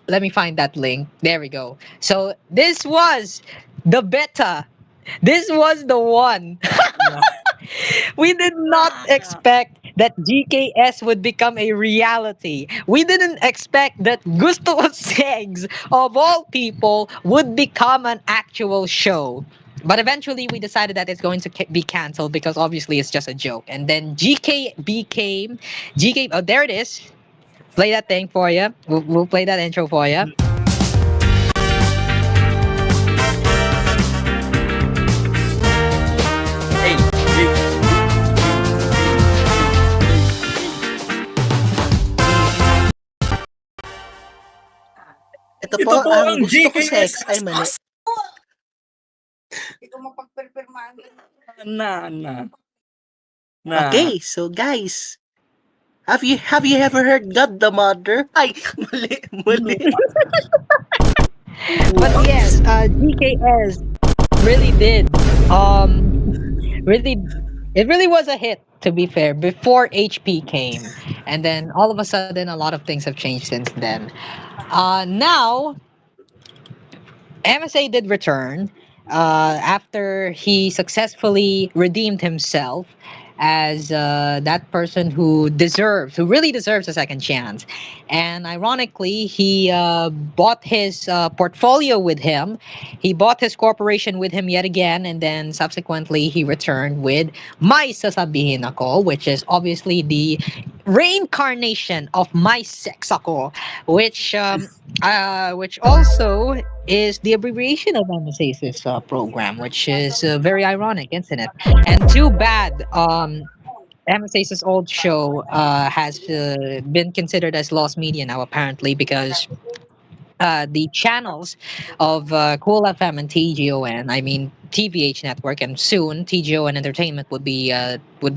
let me find that link. There we go. So this was the beta. This was the one. We did not expect that GKS would become a reality. We didn't expect that Gusto ko Segs, of all people, would become an actual show. But eventually, we decided that it's going to be canceled because obviously it's just a joke. And then GK became GK. Oh, there it is. Play that thing for you. We'll play that intro for you. Ito po ang gusto ko sex. Ay, mali. Okay, so guys, have you ever heard God the Mother? Ay, mali. But yes, GKS really did. It really was a hit, to be fair, before HP came. And then all of a sudden, a lot of things have changed since then. Now, MSA did return after he successfully redeemed himself as that person who really deserves a second chance. And ironically, he bought his portfolio with him. He bought his corporation with him yet again, and then subsequently he returned with May Sasabihin Ako, which is obviously the reincarnation of My Sex Ako, which also is the abbreviation of MSA's program, which is very ironic, isn't it? And too bad MSA's old show has been considered as lost media now, apparently, because the channels of Cool FM and TGON. I mean TVH Network, and soon TGON Entertainment would be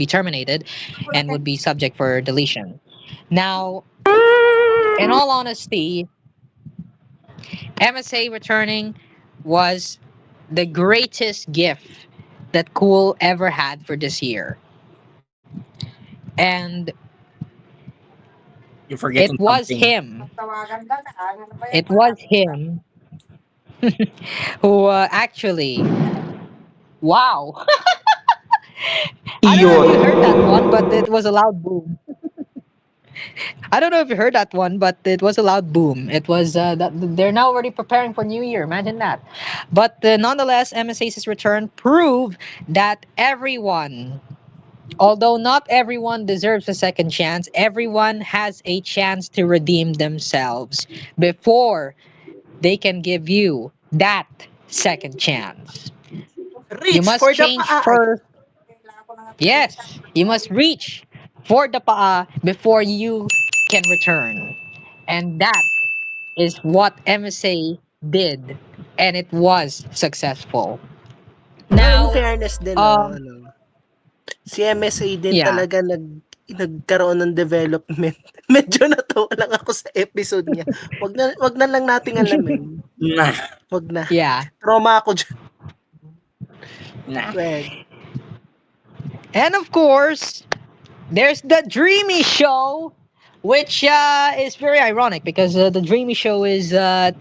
terminated, and would be subject for deletion. Now, in all honesty, MSA returning was the greatest gift that Cool ever had for this year, and You're it forgetting was something. him. It was him who actually. Wow. I don't know if you heard that one, but it was a loud boom. I don't know if you heard that one, but it was a loud boom. It was that they're now already preparing for New Year. Imagine that. But nonetheless, MSA's return proved that everyone, although not everyone deserves a second chance, everyone has a chance to redeem themselves before they can give you that second chance. You Reach must for the change paa. first. Yes, you must reach for the paa before you can return. And that is what MSA did. And it was successful. Well, in Now, fairness din, no, ano, si MSA din yeah. talaga nagkaroon ng development. Medyo natawa lang ako sa episode niya. Wag na lang nating alamin. Nah. Wag na. Yeah. Trauma ako dyan. Nah. Well, And of course, there's the Dreamy Show, which is very ironic because the Dreamy Show is I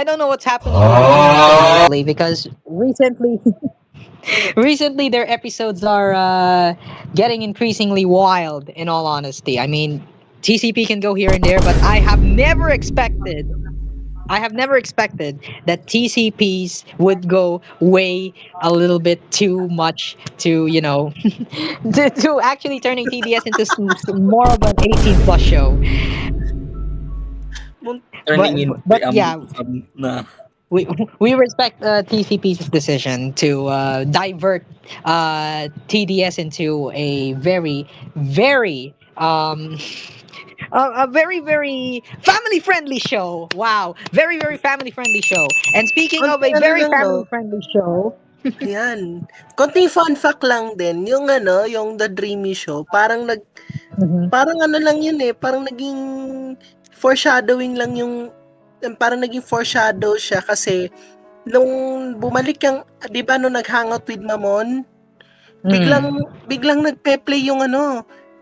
don't know what's happening with the Dreamy Show lately, because recently their episodes are getting increasingly wild, in all honesty. I mean, TCP can go here and there, but I have never expected that TCPs would go way a little bit too much to, to actually turning TBS into more of an 18 plus show. But yeah, nah. we respect TCP's decision to divert TDS into a very, very a very, very family friendly show. Wow, very, very family friendly show. And speaking of a very family friendly show, yan. Konting fun fact lang din, yung The Dreamy Show, parang parang lang yun eh, parang naging foreshadowing lang yung, parang naging foreshadow siya kasi nung bumalik yung, di ba nung nag-hangout with Mamon, biglang nagpe-play yung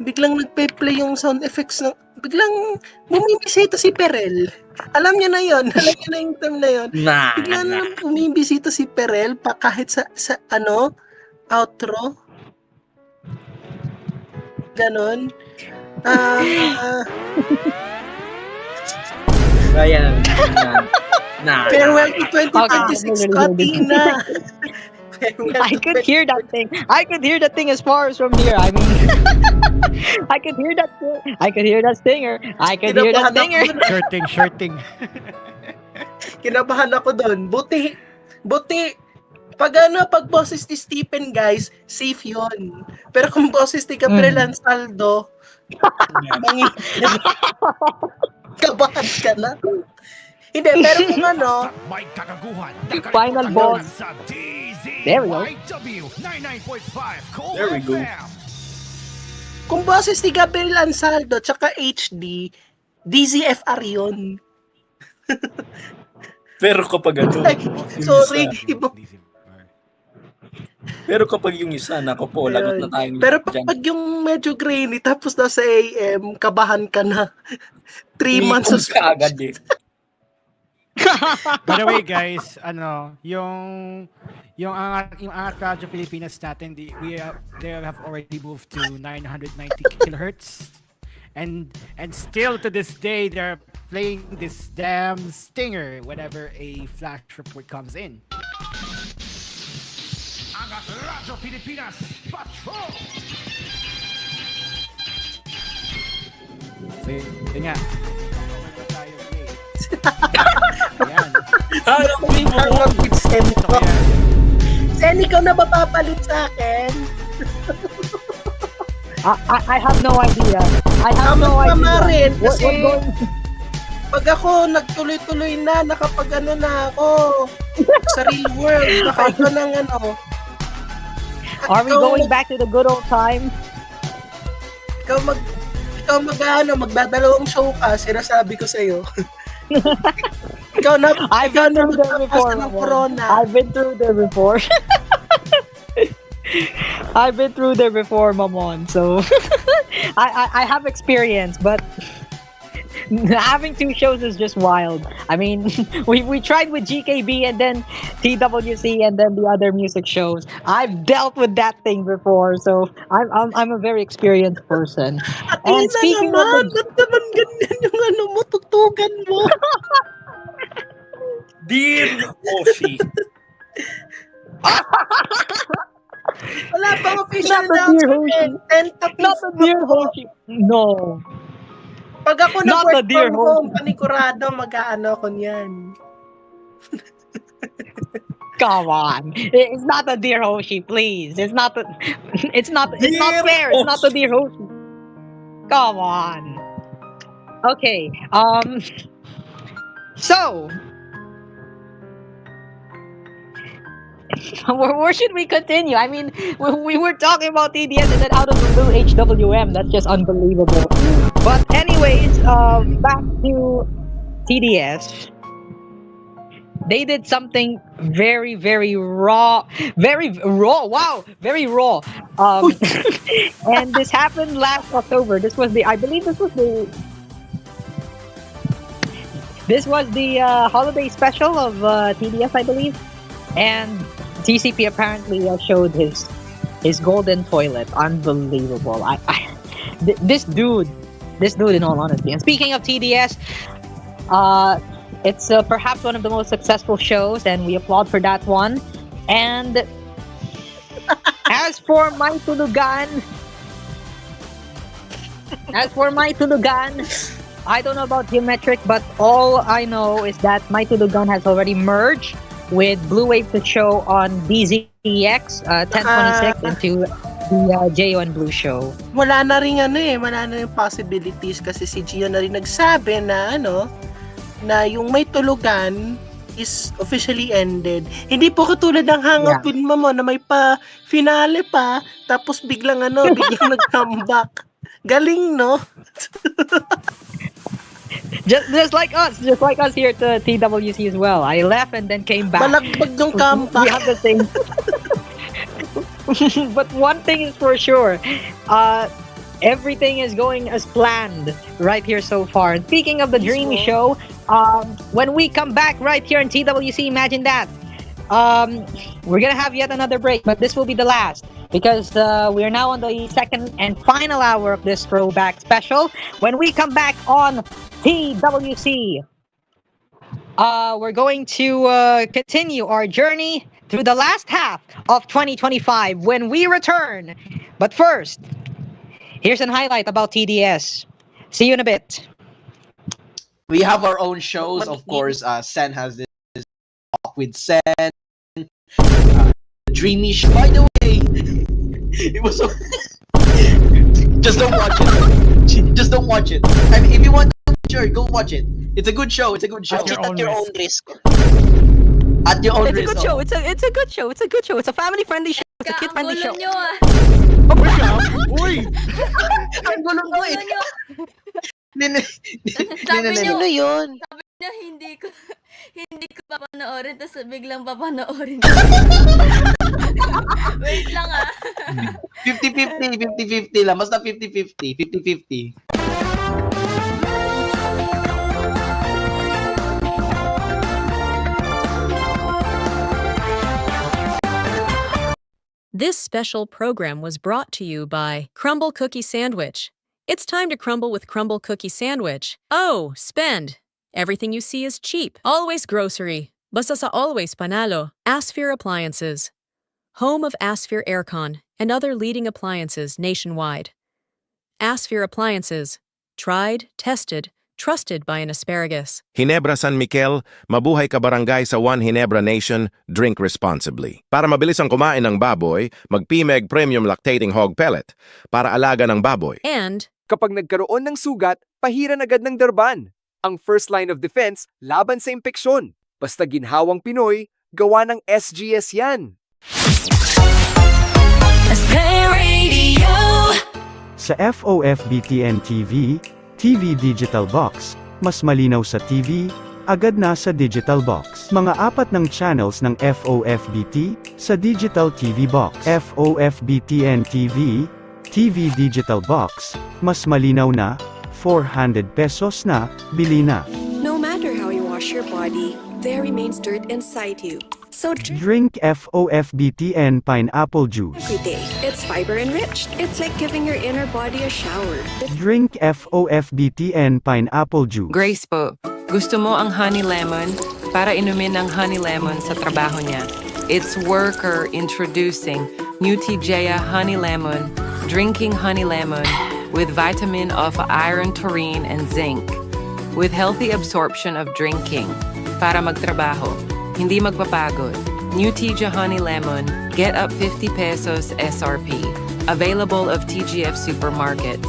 biglang nagpe-play yung sound effects ng, biglang bumibisita si Perel. Alam niyo na yon, alam niyo na yung term na yon. Biglang bumibisita si Perel pa kahit sa outro. Ganon. Ayan. Nah. Farewell to 2026, Katina. I could hear that thing. I could hear that thing as far as from here. I mean, I could hear that. I could hear that stinger. I could hear that stinger. Shirting. Kinabahan ako doon. Buti. Pag boses ni Stephen, guys, safe yon. Pero kung boses ni Gabriel Ansaldo, kabahan ka na. Hindi, pero kung final boss. There we go. There we go. Kung boses ni Gabriel Ansaldo tsaka HD, DZFR yun. Pero kapag sorry, iba. Pero kapag yung isa, nako po, lagot na tayo. Pero pag yung medyo grainy, tapos nasa AM, kabahan ka na. 3 months of agad eh. By the way, guys, yung ASPRADIO Pilipinas natin, they have already moved to 990 kilohertz, and still to this day they're playing this damn stinger whenever a flash report comes in. ASPRADIO Pilipinas Patrol. So yun nga. Ayan. Hangout with Sen. Sen, ikaw na mapapalit sa akin? I have no idea. I have no idea. Rin, kasi Pag ako nagtuloy-tuloy na, nakapag-ano na ako sa real world, baka ikaw ng ano. Are we going back to the good old times? Ikaw magdadalawang show ka, sinasabi ko sa'yo. ikaw na magpapasa ng corona. I've been through there before. I've been through there before, Mamon. So I have experience, but having 2 shows is just wild. I mean, we tried with GKB and then TWC and then the other music shows. I've dealt with that thing before, so I'm a very experienced person. And speaking of ba't naman ganyan yung ano mo, tutugan mo? Dear Oshi. Wala pang official announcement. Tentative. Not the dear Hoshi. No. Pag ako nag-work from home, panigurado, mag-aano ko niyan. Come on. It's not the dear Hoshi, please. It's not fair. It's not the dear Hoshi. Come on. Okay. So where should we continue? I mean, we were talking about TDS and then out of the blue HWM. That's just unbelievable. But anyways, back to TDS. They did something very, very raw. Wow, very raw. And this happened last October. I believe this was the holiday special of TDS, I believe. And TCP apparently showed his golden toilet. Unbelievable. This dude, in all honesty. And speaking of TDS, it's perhaps one of the most successful shows, and we applaud for that one. And as for my Tulugan, I don't know about Geometric, but all I know is that my Tulugan has already merged with Blue Wave to show on BZX 1026 into the JO and Blue show. Wala na rin yung possibilities kasi si Gio na rin nagsabi na na yung may tulugan is officially ended. Hindi po katulad ng Hangout with Mamo na may finale pa tapos biglang nag-comeback. Galing, no? Just like us here at TWC as well. I left and then came back. Balagbag yung comeback. We have the same. But one thing is for sure, everything is going as planned right here so far. And speaking of the Dreamy Show, when we come back right here in TWC, imagine that. We're gonna have yet another break, but this will be the last because we are now on the second and final hour of this throwback special. When we come back on TWC, we're going to continue our journey through the last half of 2025 when we return. But first, here's an highlight about TDS. See you in a bit. We have our own shows, of course. CEN has this talk with CEN. Dreamy Show. By the way, it was so... Just don't watch it. Just don't watch it. I mean, if you want to, sure, go watch it. It's a good show. It's a good show. At your own risk. At your own It's a risk. good show. It's a good show. It's a good show. It's a family-friendly show. It's a kid-friendly show. Uy! Ang gulo mo eh. Sabi niyo hindi ko papanoorin tapos biglang papanoorin ko. Wait lang 50-50 lang. Basta 50-50. 50-50. This special program was brought to you by Crumble Cookie Sandwich. It's time to crumble with Crumble Cookie Sandwich. Oh, spend! Everything you see is cheap. Always grocery. Basta sa always panalo. Asphere Appliances. Home of Asphere Aircon and other leading appliances nationwide. Asphere Appliances. Tried, tested, trusted by an asparagus. Ginebra San Miquel, mabuhay ka barangay sa One Ginebra Nation, drink responsibly. Para mabilis ang kumain ng baboy, mag-PMEG Premium Lactating Hog Pellet para alaga ng baboy. And kapag nagkaroon ng sugat, pahiran agad ng darban. ang first line of defense laban sa impeksyon. Basta ginhawang Pinoy, gawa ng SGS yan. ASPRADIO. Sa FOFBTN TV, TV Digital Box, mas malinaw sa TV, agad na sa Digital Box. Mga 4 ng channels ng FOFBT sa Digital TV Box. FOFBTN TV, TV Digital Box, mas malinaw na, 400 pesos na, bili na. No matter how you wash your body, there remains dirt inside you. So Drink FOFBTN Pineapple Juice. every day. It's fiber enriched. It's like giving your inner body a shower. Drink FOFBTN Pineapple Juice. Grace po, gusto mo ang honey lemon para inumin ng honey lemon sa trabaho niya. It's worker introducing new TGEA honey lemon, drinking honey lemon with vitamin of iron, taurine, and zinc. With healthy absorption of drinking para magtrabaho, hindi magpapagod. New TGEA honey lemon, get up 50 pesos SRP. Available of TGF supermarkets,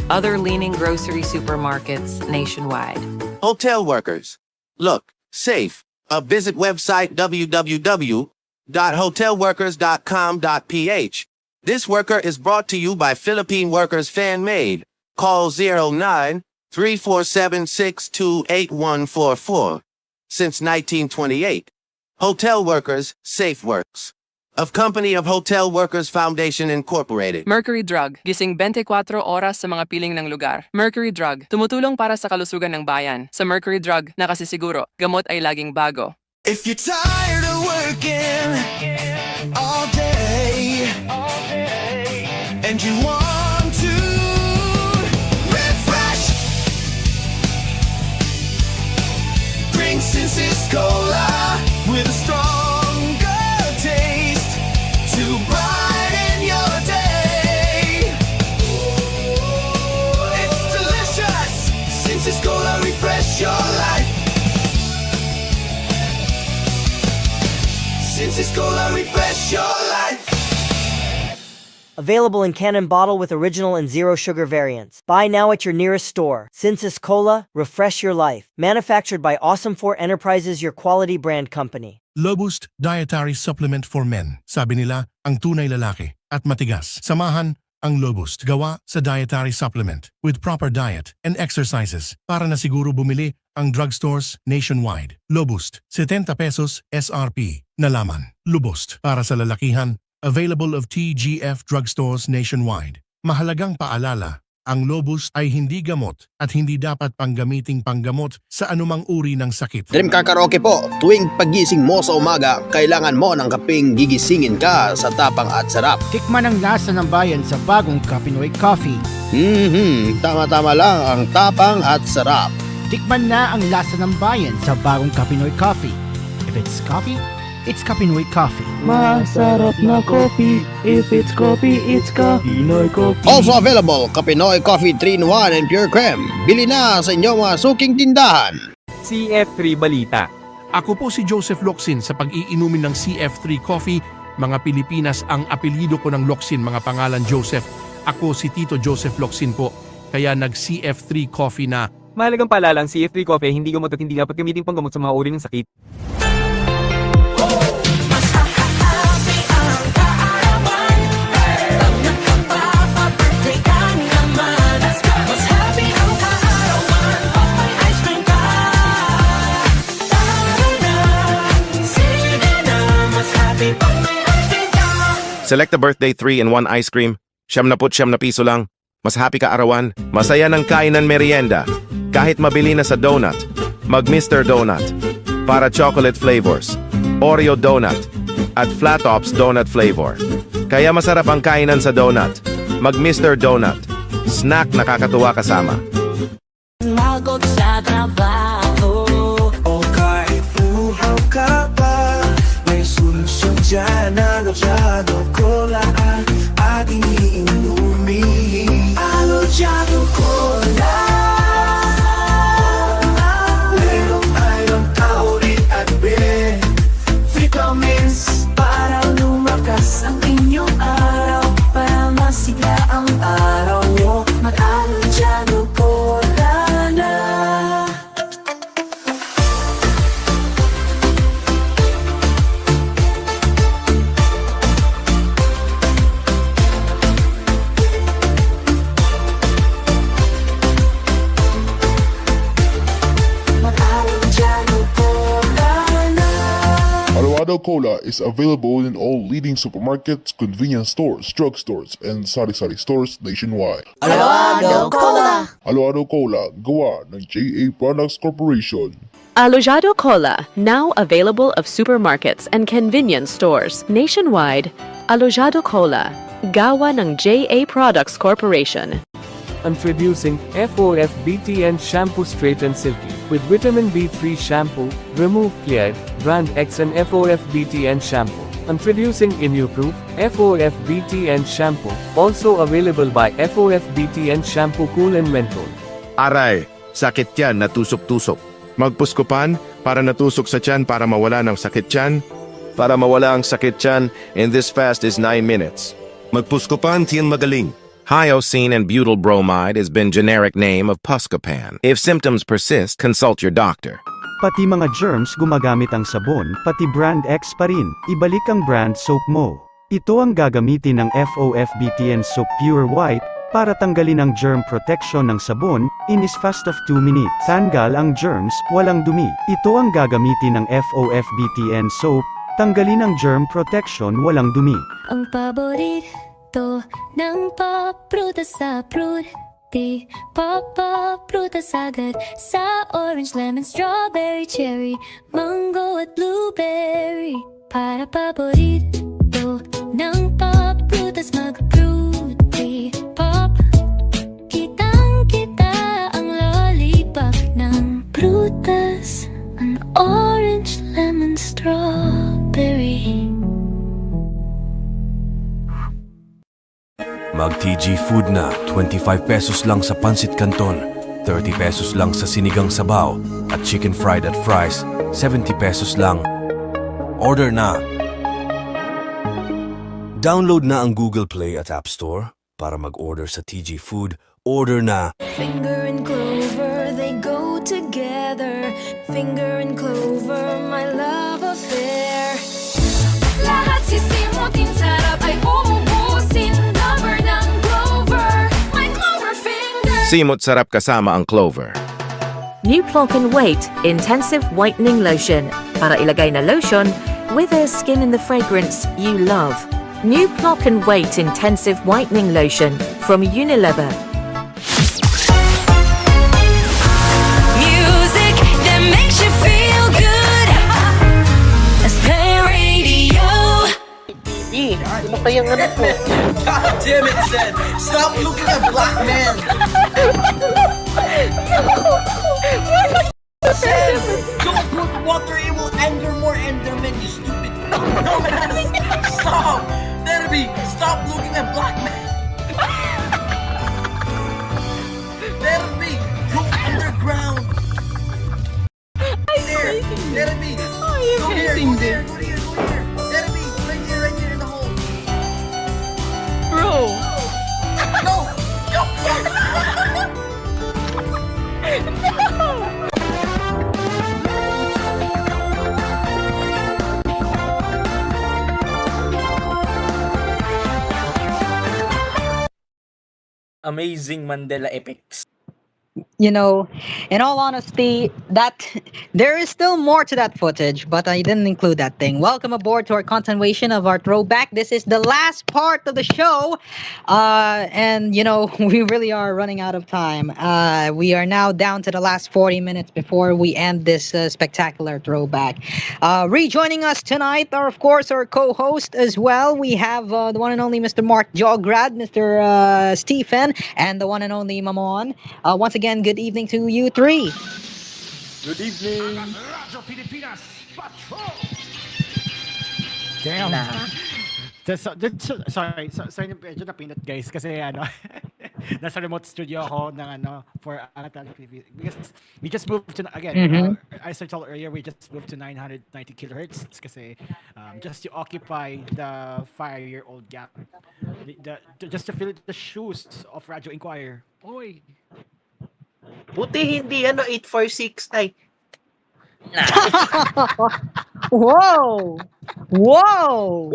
other leading grocery supermarkets nationwide. Hotel workers. Look, safe. Visit website www.hotelworkers.com.ph. This worker is brought to you by Philippine Workers Fan-Made. Call 09-3476-28144. Since 1928, Hotel Workers Safe Works. Of Company of Hotel Workers Foundation Incorporated. Mercury Drug, gising 24 oras sa mga piling ng lugar. Mercury Drug, tumutulong para sa kalusugan ng bayan. Sa Mercury Drug, nakasisiguro, gamot ay laging bago. If you're tired of working all day, and you want to refresh, drink Cincy's Cola with a stronger taste to brighten your day. It's delicious. Cincy's Cola, refresh your life. Cincy's Cola, refresh your life. Available in can and bottle with original and zero sugar variants. Buy now at your nearest store. Cincy's Cola, refresh your life. Manufactured by Awesome4 Enterprises, your quality brand company. Lobust Dietary Supplement for Men. Sabi nila, ang tunay lalaki at matigas. Samahan ang Lobust. Gawa sa dietary supplement with proper diet and exercises para na siguro bumili ang drugstores nationwide. Lobust, 70 pesos SRP. Nalaman. Lobust para sa lalakihan. Available of TGF drugstores nationwide. Mahalagang paalala, ang Lobust ay hindi gamot at hindi dapat panggamiting panggamot sa anumang uri ng sakit. Dream Car Karaoke po, tuwing pagising mo sa umaga, kailangan mo ng kapeng gigisingin ka sa tapang at sarap. Tikman ang lasa ng bayan sa bagong Kapinoy Coffee. Tama-tama lang ang tapang at sarap. Tikman na ang lasa ng bayan sa bagong Kapinoy Coffee. If it's coffee, it's Kapinoy Coffee. Masarap na coffee. If it's coffee, it's Kapinoy Coffee. Also available, Kapinoy Coffee 3-in-1 and Pure Creme. Bili na sa inyong mga suking tindahan. CF3 Balita. Ako po si Joseph Locsin sa pag-iinumin ng CF3 Coffee. Mga Pilipinas ang apelyido ko ng Locsin, mga pangalan Joseph. Ako si Tito Joseph Locsin po, kaya nag-CF3 Coffee na. Mahalagang paalala, ang CF3 Coffee hindi gamot at hindi dapat gamitin panggamot sa mga uri ng sakit. Select a birthday 3-in-1 ice cream. 79 na piso lang. Mas happy ka arawan. Masaya ng kainan merienda. Kahit mabili na sa donut. Mag Mr. Donut. Para chocolate flavors. Oreo donut. At Flat Tops donut flavor. Kaya masarap ang kainan sa donut. Mag Mr. Donut. Snack nakakatuwa kasama. Pagod sa trabaho o kahit uhaw ka pa, may solusyon dyan. Alochado Cola ang ating iinumin. Alochado Cola, merong iron, taurine at vitamins para lumakas ang inyong araw, para masigla ang araw nyo. Mag-Alochado Cola na. Cola is available in all leading supermarkets, convenience stores, drugstores, and sari-sari stores nationwide. Alo Cola! Alo Cola, gawa ng JA Products Corporation. Alojado Cola, now available of supermarkets and convenience stores nationwide. Alojado Cola, gawa ng JA Products Corporation. Introducing FOFBTN Shampoo Straight and Silky with Vitamin B3 Shampoo, Remove Clear, Brand X and FOFBTN Shampoo. Introducing Immune-Proof FOFBTN Shampoo, also available by FOFBTN Shampoo Cool and Menthol. Aray, sakit yan na tusok-tusok. Magpuskupan para natusok sa tiyan para mawala ng sakit tiyan. Para mawala ang sakit tiyan, in this fast is 9 minutes. Magpuskupan tiyan magaling. Hyoscine and butyl bromide has been generic name of Buscopan. If symptoms persist, consult your doctor. Pati mga germs gumagamit ang sabon, pati brand X pa rin, ibalik ang brand soap mo. Ito ang gagamitin ng FOFBTN Soap Pure White, para tanggalin ang germ protection ng sabon, in as fast of 2 minutes. Tanggal ang germs, walang dumi. Ito ang gagamitin ng FOFBTN Soap, tanggalin ang germ protection, walang dumi. Ang paborito ng pop, prutas sa fruity. Pop, prutas agad sa orange, lemon, strawberry, cherry, mango at blueberry. Para paborito ng pop, prutas mag-fruity. Pop, kitang-kita ang lollipop ng prutas. An orange, lemon, strawberry. Mag-TG Food na, 25 pesos lang sa Pansit Canton, 30 pesos lang sa Sinigang Sabaw, at Chicken Fried at Fries, 70 pesos lang. Order na! Download na ang Google Play at App Store para mag-order sa TG Food. Order na! Finger and clover, they go together. Finger and clover, my love affair. Lahat sisimutin, sarap ay uubusin. Lover ng clover, my clover finger. Simot sarap kasama ang clover. New Plonk and Wait Intensive Whitening Lotion. Para ilagay na lotion with a skin in the fragrance you love. New Plonk and Wait Intensive Whitening Lotion from Unilever. Music that makes you feel good. ASPRADIO. Ano kayang ano po? God damn it, Zen! Stop looking at black men! Zen! Don't put water, it will anger more Endermen, you stupid dumbass! Stop! Derby, stop looking at black men! Derby, go underground! There! Derby! Go here, go there, go here, go here! Derby, right here in the hole! Bro! No! No! Amazing Mandela effects. You know, in all honesty, that there is still more to that footage, but I didn't include that thing. Welcome aboard to our continuation of our throwback. This is the last part of the show, and you know we really are running out of time. We are now down to the last 40 minutes before we end this spectacular throwback. Rejoining us tonight are, of course, our co-host as well. We have the one and only Mr. Mark Jograd, Mr. Stephen, and the one and only Mamon. Once again, good evening to you three. Good evening. Damn. Sorry, medyo napinot guys kasi ano, nasa remote studio ako ng ano for because we just moved to again. As I told earlier, we just moved to 990 kilohertz kasi just to occupy the 5-year-old gap, just to fill the shoes of Radio Inquirer. Oy. Buti hindi 846 ay. Whoa! Whoa!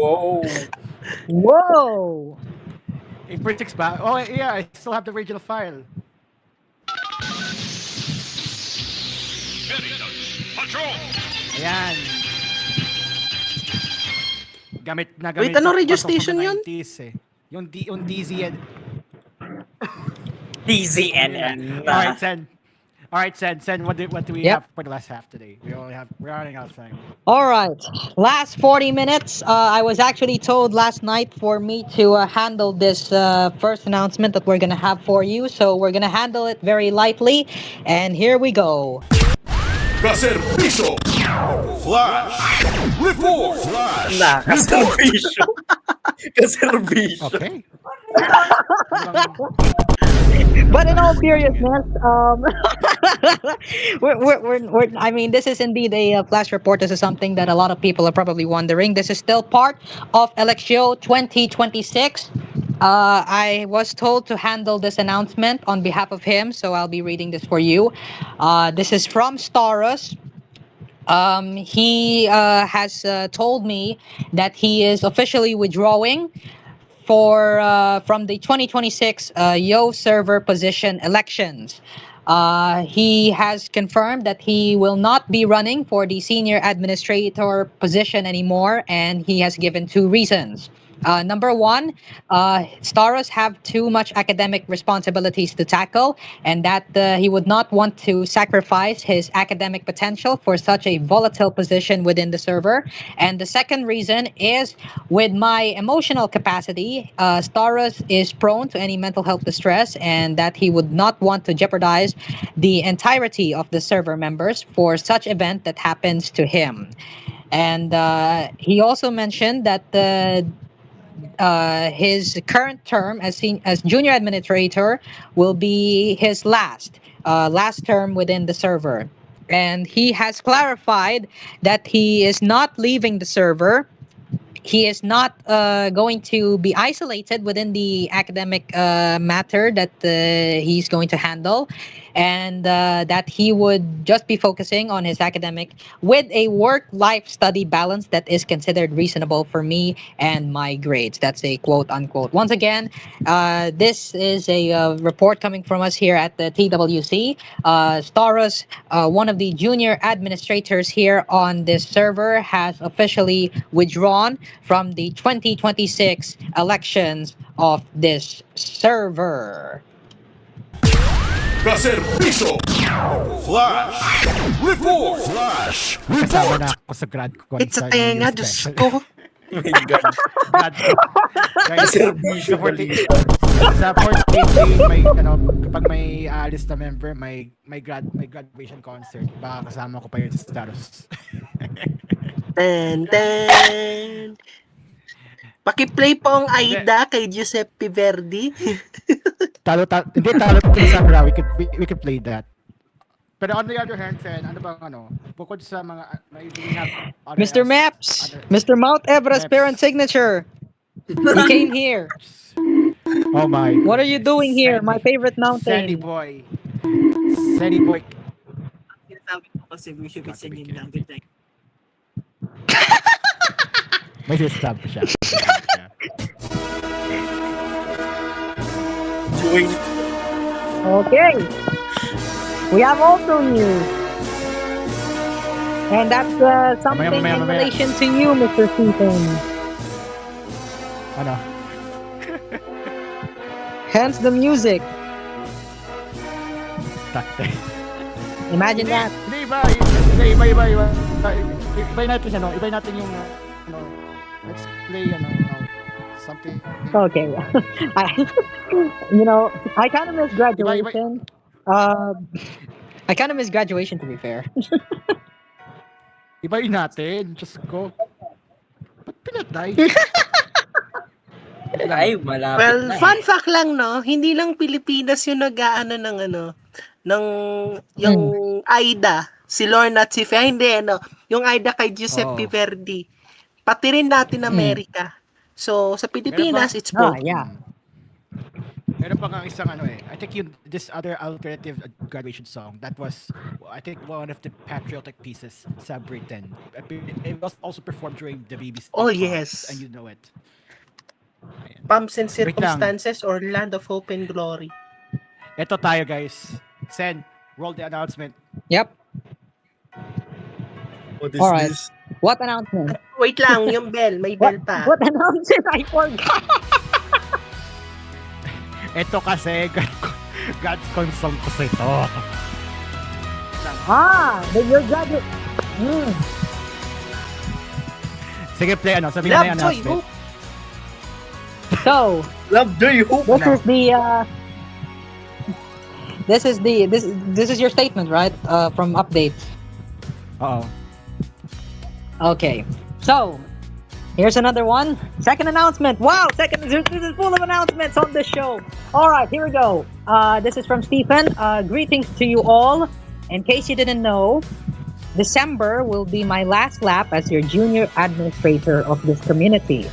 Whoa! 846 ba? Oh yeah, I still have the original file. Ayan. Nagamit anong radio pasok from station the yun? 90s eh. Yung DZN. TZNN. Alright, Sen, what do we Yep. have for the last half today? We're running out of time. All right. Last 40 minutes. I was actually told last night for me to handle this first announcement that we're going to have for you. So we're going to handle it very lightly. And here we go. Kaservisyo! Flash! Report! Flash! Kaservisyo! Kaservisyo! Okay. But in all seriousness, I mean, this is indeed a flash report. This is something that a lot of people are probably wondering. This is still part of Eleksyon 2026. I was told to handle this announcement on behalf of him, so I'll be reading this for you. This is from Staros. He has told me that he is officially withdrawing from the 2026 Yo server position elections. He has confirmed that he will not be running for the senior administrator position anymore, and he has given two reasons. Number one, Staros have too much academic responsibilities to tackle, and that he would not want to sacrifice his academic potential for such a volatile position within the server. And the second reason is, with my emotional capacity, Staros is prone to any mental health distress, and that he would not want to jeopardize the entirety of the server members for such event that happens to him. And he also mentioned that his current term as junior administrator will be his last term within the server. And he has clarified that he is not leaving the server. He is not going to be isolated within the academic matter that he's going to handle, and that he would just be focusing on his academic with a work-life study balance that is considered reasonable for me and my grades. That's a quote unquote. Once again, this is a report coming from us here at the TWC. Staros, one of the junior administrators here on this server, has officially withdrawn from the 2026 elections of this server. Kaservisyo! Flash! Report! Flash! Kasama Report! na ako sa grad ko. It's a tenga, Diyos ko. Oh my God. Guys, Kaservisyo sa 14th day, kapag may aalis na member, may graduation concert. Baka kasama ko pa yun sa Staros. Ten. Paki-play po ang Aida kay Giuseppe Verdi. Talo sa Bra, we could play that. Pero on the other hand, Sen, ano bang bukod sa mga we have Mr. Maps, Mr. Mount Everest parent signature. He came here. Oh my. What are you doing here? My favorite mountain. Sandy boy. Sinasabi ko kasi we should be singing lang. Good night. May sisab siya. Okay. We have also news. And that's something in relation to you, Mr. Stephen. Ano? Hence the music. Takte. Imagine that. Iba natin iba natin yung let's play something. Okay. I kind of miss graduation. I kind of miss graduation, to be fair. Ibayin natin. Diyos ko. Ba't pinatay? Ay, malapit Well, na fun fact lang, no? Hindi lang Pilipinas yung nag-aano ng yung Aida, si Lorna at si Fea. Hindi, yung Aida kay Giuseppe Verdi. Pati rin natin Amerika. So, sa Pilipinas, it's both. Yeah. Meron pa nga isang I think this other alternative graduation song, that was, I think, one of the patriotic pieces sa Britain. It was also performed during the BBC. Oh, yes. And you know it. Pumps and Circumstances or Land of Hope and Glory. Ito tayo, guys. Sen, roll the announcement. Yep. What is All right. this? What announcement? Wait lang, yung bell. May bell pa. What announcement? I forgot. Ito kasi, God consult kasi ito. Then you're graduate. Sige, play ano. Sabihin na yung announcement. So, Love, joy, hope. This is your statement, right? From updates. Okay. So, here's another one. Second announcement. Wow, this is full of announcements on this show. All right, here we go. This is from Stephen. Greetings to you all. In case you didn't know, December will be my last lap as your junior administrator of this community.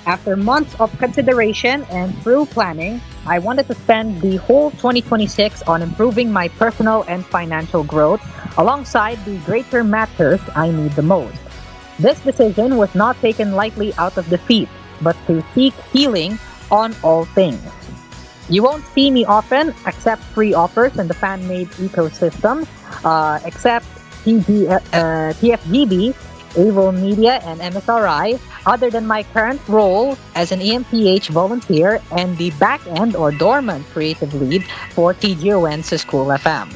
After months of consideration and through planning, I wanted to spend the whole 2026 on improving my personal and financial growth alongside the greater matters I need the most. This decision was not taken lightly out of defeat, but to seek healing on all things. You won't see me often accept free offers in the fan-made ecosystem, except TFGB, Avo Media, and MSRI, other than my current role as an EMPH volunteer and the back-end or dormant creative lead for TGON sa School FM.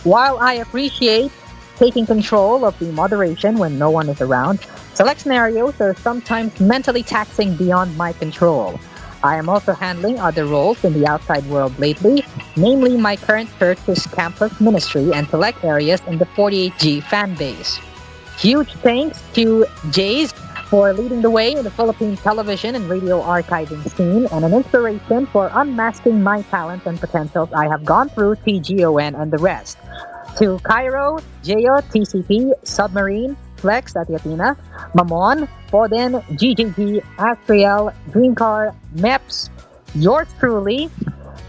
While I appreciate taking control of the moderation when no one is around, select scenarios are sometimes mentally taxing beyond my control. I am also handling other roles in the outside world lately, namely my current church's campus ministry and select areas in the 48G fan base. Huge thanks to Jays for leading the way in the Philippine television and radio archiving scene and an inspiration for unmasking my talents and potentials I have gone through TGON and the rest. To Cairo, Jeo, TCP, Submarine, Flex at Yatina, Mamon, Foden, GGG, Astriel, Green Car, MEPS, yours truly,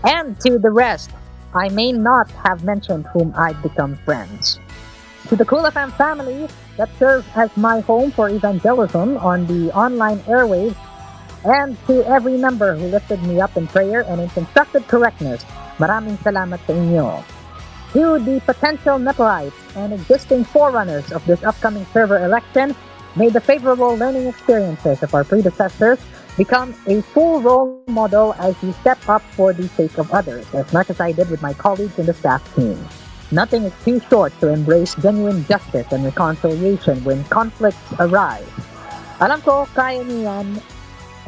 and to the rest, I may not have mentioned whom I've become friends. To the Cool FM family that serves as my home for evangelism on the online airwaves, and to every member who lifted me up in prayer and in constructive correctness, maraming salamat sa inyo. To the potential Nepalites and existing forerunners of this upcoming server election, may the favorable learning experiences of our predecessors become a full role model as you step up for the sake of others, as much as I did with my colleagues in the staff team. Nothing is too short to embrace genuine justice and reconciliation when conflicts arise. Alam ko, kaya niyan,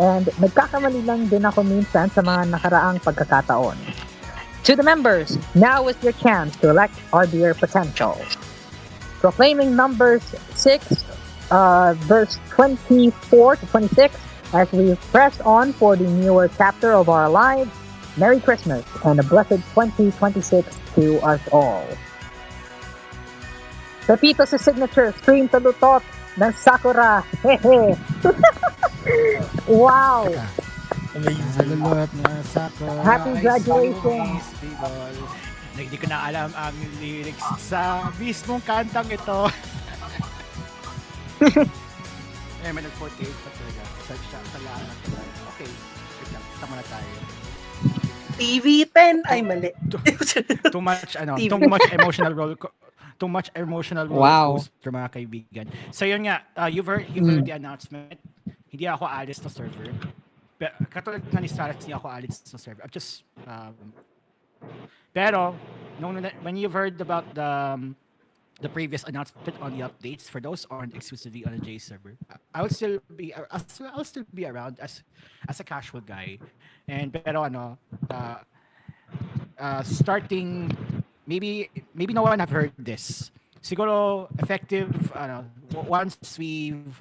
and nagkakamali lang din ako minsan sa mga nakaraang pagkakataon. To the members, now is your chance to elect our dear potentials. Proclaiming Numbers 6, verse 24 to 26, as we press on for the newer chapter of our lives. Merry Christmas and a blessed 2026 to us all. Pepito sa signature, stream sa lutot ng Sakura. Hehe. Wow! Amazing. Happy graduation. Hindi ko na alam ang lyrics sa mismong kantang ito. May nag-48 pa talaga. Search siya. Salamat. Okay. Wait lang. Tama na tayo. TV10. Ay, mali. Too much emotional role Wow. coaster, mga kaibigan. So yun nga, you've heard the announcement. Hindi ako alis sa server. Katulad nga ni Sarah, hindi ako alis sa server. I'm just pero when you've heard about the previous announcement on the updates, for those who aren't exclusively on the J server, I'll still be around as a casual guy. And pero starting maybe no one have heard this. Siguro effective once we've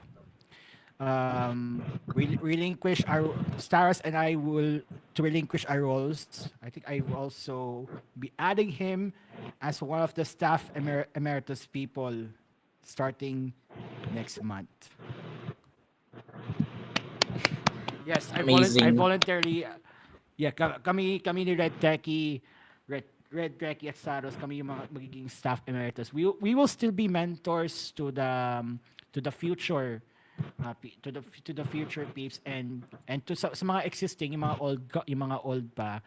relinquish our Staros and I will to relinquish our roles. I think I will also be adding him as one of the staff emeritus people starting next month. Yes, I voluntarily kami ni Red Techie at Saros, kami yung mga magiging staff emeritus. We will still be mentors to the future to the future peeps and to sa mga existing yung mga old pa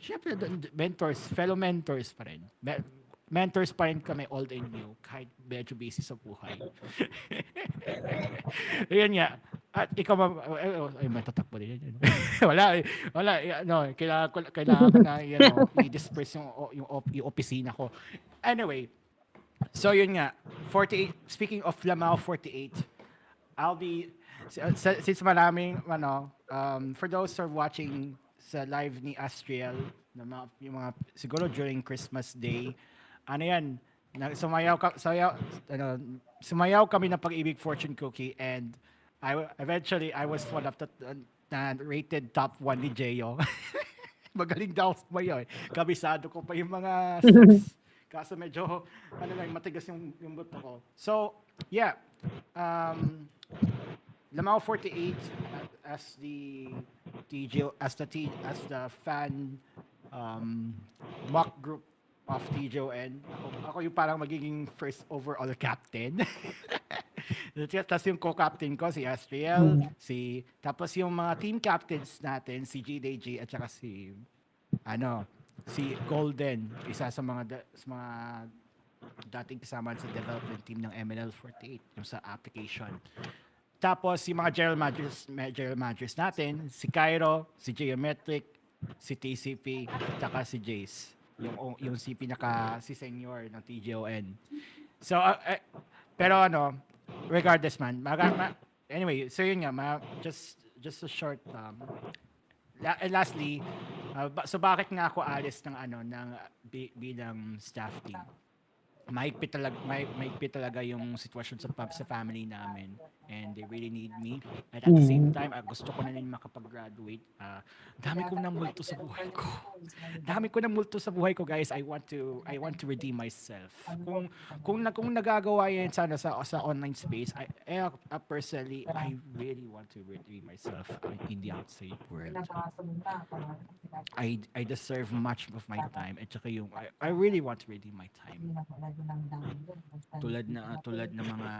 syempre mentors, fellow mentors pa rin. mentors pa rin kami, old and new, kahit medyo busy sa buhay. Ayun nga. At ikaw, ay, matatakbo din yan. wala, no, kailangan ko na, i-disperse yung opisina ko. Anyway, so yun nga, 48, speaking of Lamao 48, I'll be, since maraming, for those who are watching sa live ni Astriel, yung mga, siguro during Christmas Day, sumayaw kami ng Pag-ibig Fortune Cookie, and eventually I was one of the rated top 1 ni Jeyo. Magaling daw sumayaw eh. Kabisado ko pa yung mga steps. Kaso medyo matigas yung buto ko. So, yeah. Lamao 48 as the fan mock group of TJON. Ako yung parang magiging first overall captain. Tapos yung co-captain ko si Astriel, tapos yung mga team captains natin si GDG at saka si Golden, isa sa mga dating kasama sa development team ng MNL48 yung sa application. Tapos yung mga general managers natin, si Cairo, si Geometric, si TCP, at saka si Jace. Yung si si senior ng TJON. So, pero regardless man, anyway, so yun nga, just a short, lastly, so bakit nga ako alis ng bilang staff team? Maigpit talaga yung sitwasyon sa family namin, and they really need me, at the same time gusto ko na rin makapag-graduate. Dami kong namulto sa buhay ko, guys. I want to redeem myself. Kung nagagawa yan sa online space, personally, I really want to redeem myself in the outside world. I deserve much of my time, at saka I really want to redeem my time. Tulad na mga,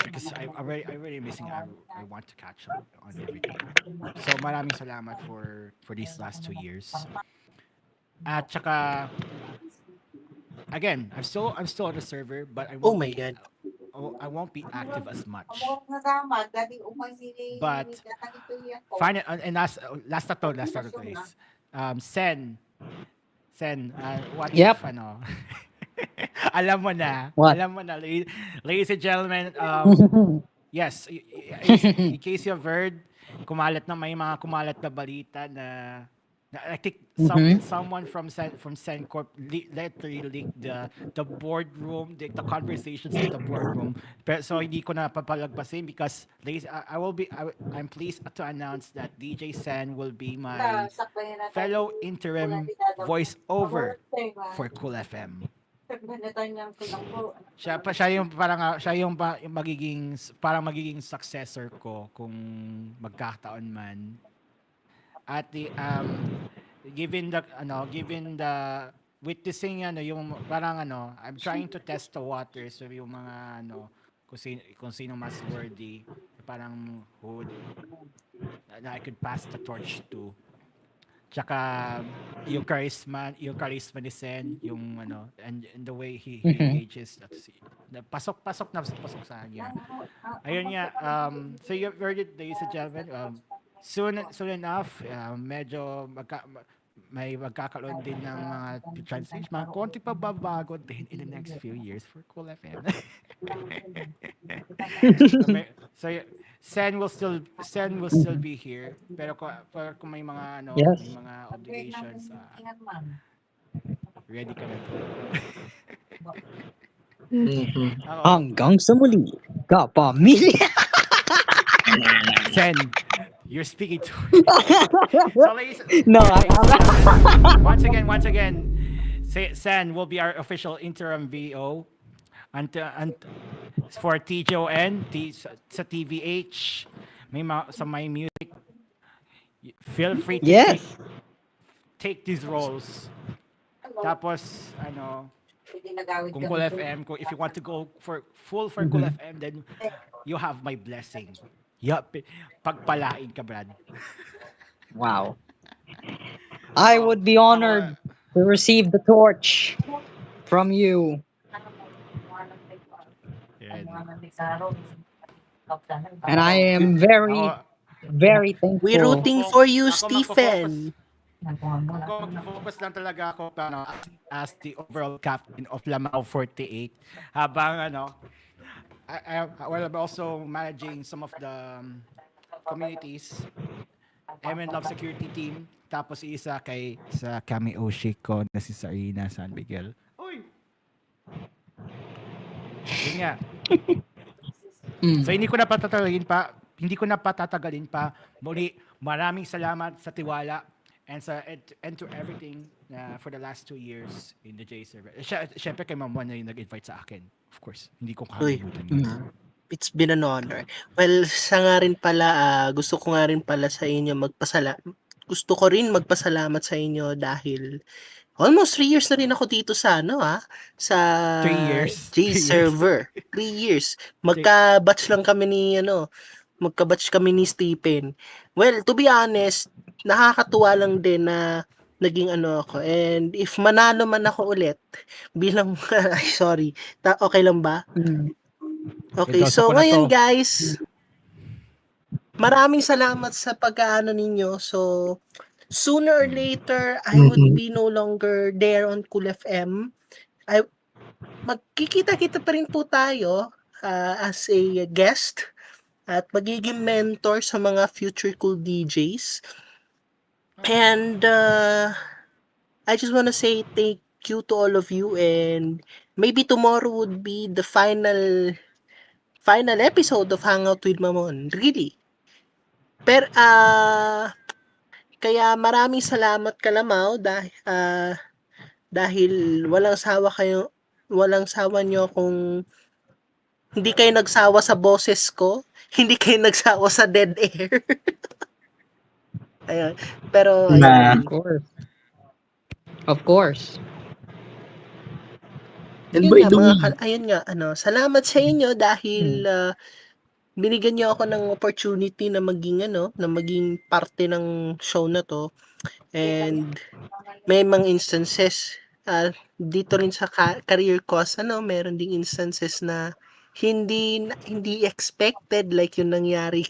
because I really missing. I want to catch up on everything. So maraming salamat for these last 2 years. At saka again, I'm still on the server, but I won't I won't be active as much. But final and last na to guys. CEN, what if alam mo na, ladies and gentlemen, yes, in case you've heard, may mga kumalat na balita na I think someone from CEN Corp literally leaked the boardroom, the conversations in the boardroom. So hindi ko na papalagpasin because I'm pleased to announce that DJ CEN will be my fellow interim voiceover for Cool FM. Siya yung magiging successor ko kung magkataon man. At given the witnessing yung parang I'm trying to test the waters of yung mga kung sino mas worthy, parang who I could pass the torch to. Tsaka yung charisma ni CEN, yung and the way he engages, pasok sa kanya. Ayun nga, so you heard it, ladies and gentlemen, soon enough, medyo may magkakaroon din ng mga transition, mga konti pa babago din in the next few years for Cool FM. So CEN will still be here, pero kung may mga may mga obligations, ready ka na. Hanggang sa muli, kapamilya. CEN, you're speaking to me. So ladies, once again, CEN will be our official interim VO and for TJON, sa TVH, sa my music. Feel free to take these roles. Tapos kung Cool FM, if you want to go for Cool FM, then you have my blessing. Yup, pagpalain ka, Brad. Wow. I would be honored to receive the torch. from you. And I am very, very We thankful. rooting for you, Ako magfo-focus. Stephen. Mag-focus lang talaga ako as the overall captain of Lamao 48. Habang I'm also managing some of the communities. MN Love Security Team. Tapos isa sa cameo shake ko na si Sarina San Miguel. Uy! Yun nga. So hindi ko na patatagalin pa. Muli, maraming salamat sa tiwala and to everything for the last 2 years in the J server. Siyempre kay Ma'am Juan na yung nag-invite sa akin. Of course, hindi ko kakalimutan yun. It's been an honor. Well, gusto ko nga rin pala sa inyo gusto ko rin magpasalamat sa inyo dahil almost 3 years na rin ako dito sa sa 3 years. J server. 3 years. Magka-batch kami ni Stephen. Well, to be honest, nakakatuwa lang din na naging ako. And if manalo man ako ulit bilang sorry, okay lang ba? Okay, so ngayon guys, maraming salamat sa pag-aano ninyo. So, sooner or later, I would be no longer there on Cool FM. Magkikita-kita pa rin po tayo as a guest at magiging mentor sa mga future cool DJs. And I just want to say thank you to all of you, and maybe tomorrow would be the final episode of Hangout with Mamon. Really. Pero kaya maraming salamat Kalamaw dahil walang sawa nyo kung hindi kayo nagsawa sa boses ko, hindi kayo nagsawa sa dead air. Ayun. Pero Of course. Of course. Ayun nga, salamat sa inyo dahil binigyan niyo ako ng opportunity na maging parte ng show na to. And may mga instances dito rin sa career ko, meron ding instances na hindi expected, like yung nangyari.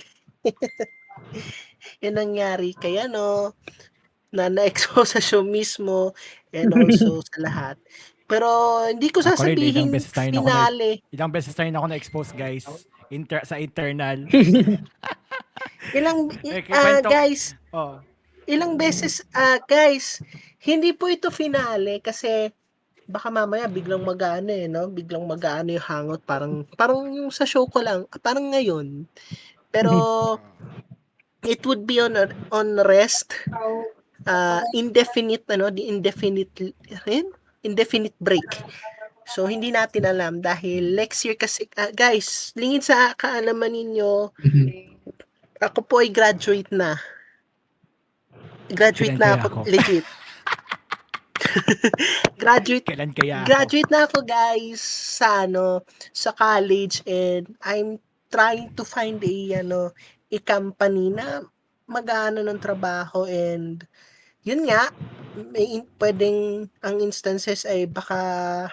Yung nangyari kaya na-expose sa show mismo and also sa lahat. Pero hindi ko sasabihin finale. Ilang beses tayo na ako na-expose, guys. Sa internal. Guys, ilang beses, guys, hindi po ito finale kasi baka mamaya biglang biglang mag-aano yung hangout, parang yung sa show ko lang, parang ngayon. Pero it would be on rest, indefinite break. So, hindi natin alam dahil next year kasi, guys, lingid sa kaalaman ninyo, ako po ay graduate na. Graduate na ako, legit. Graduate na ako, guys, sa college, and I'm trying to find a company na mag-aano ng trabaho, and yun nga, pwedeng ang instances ay baka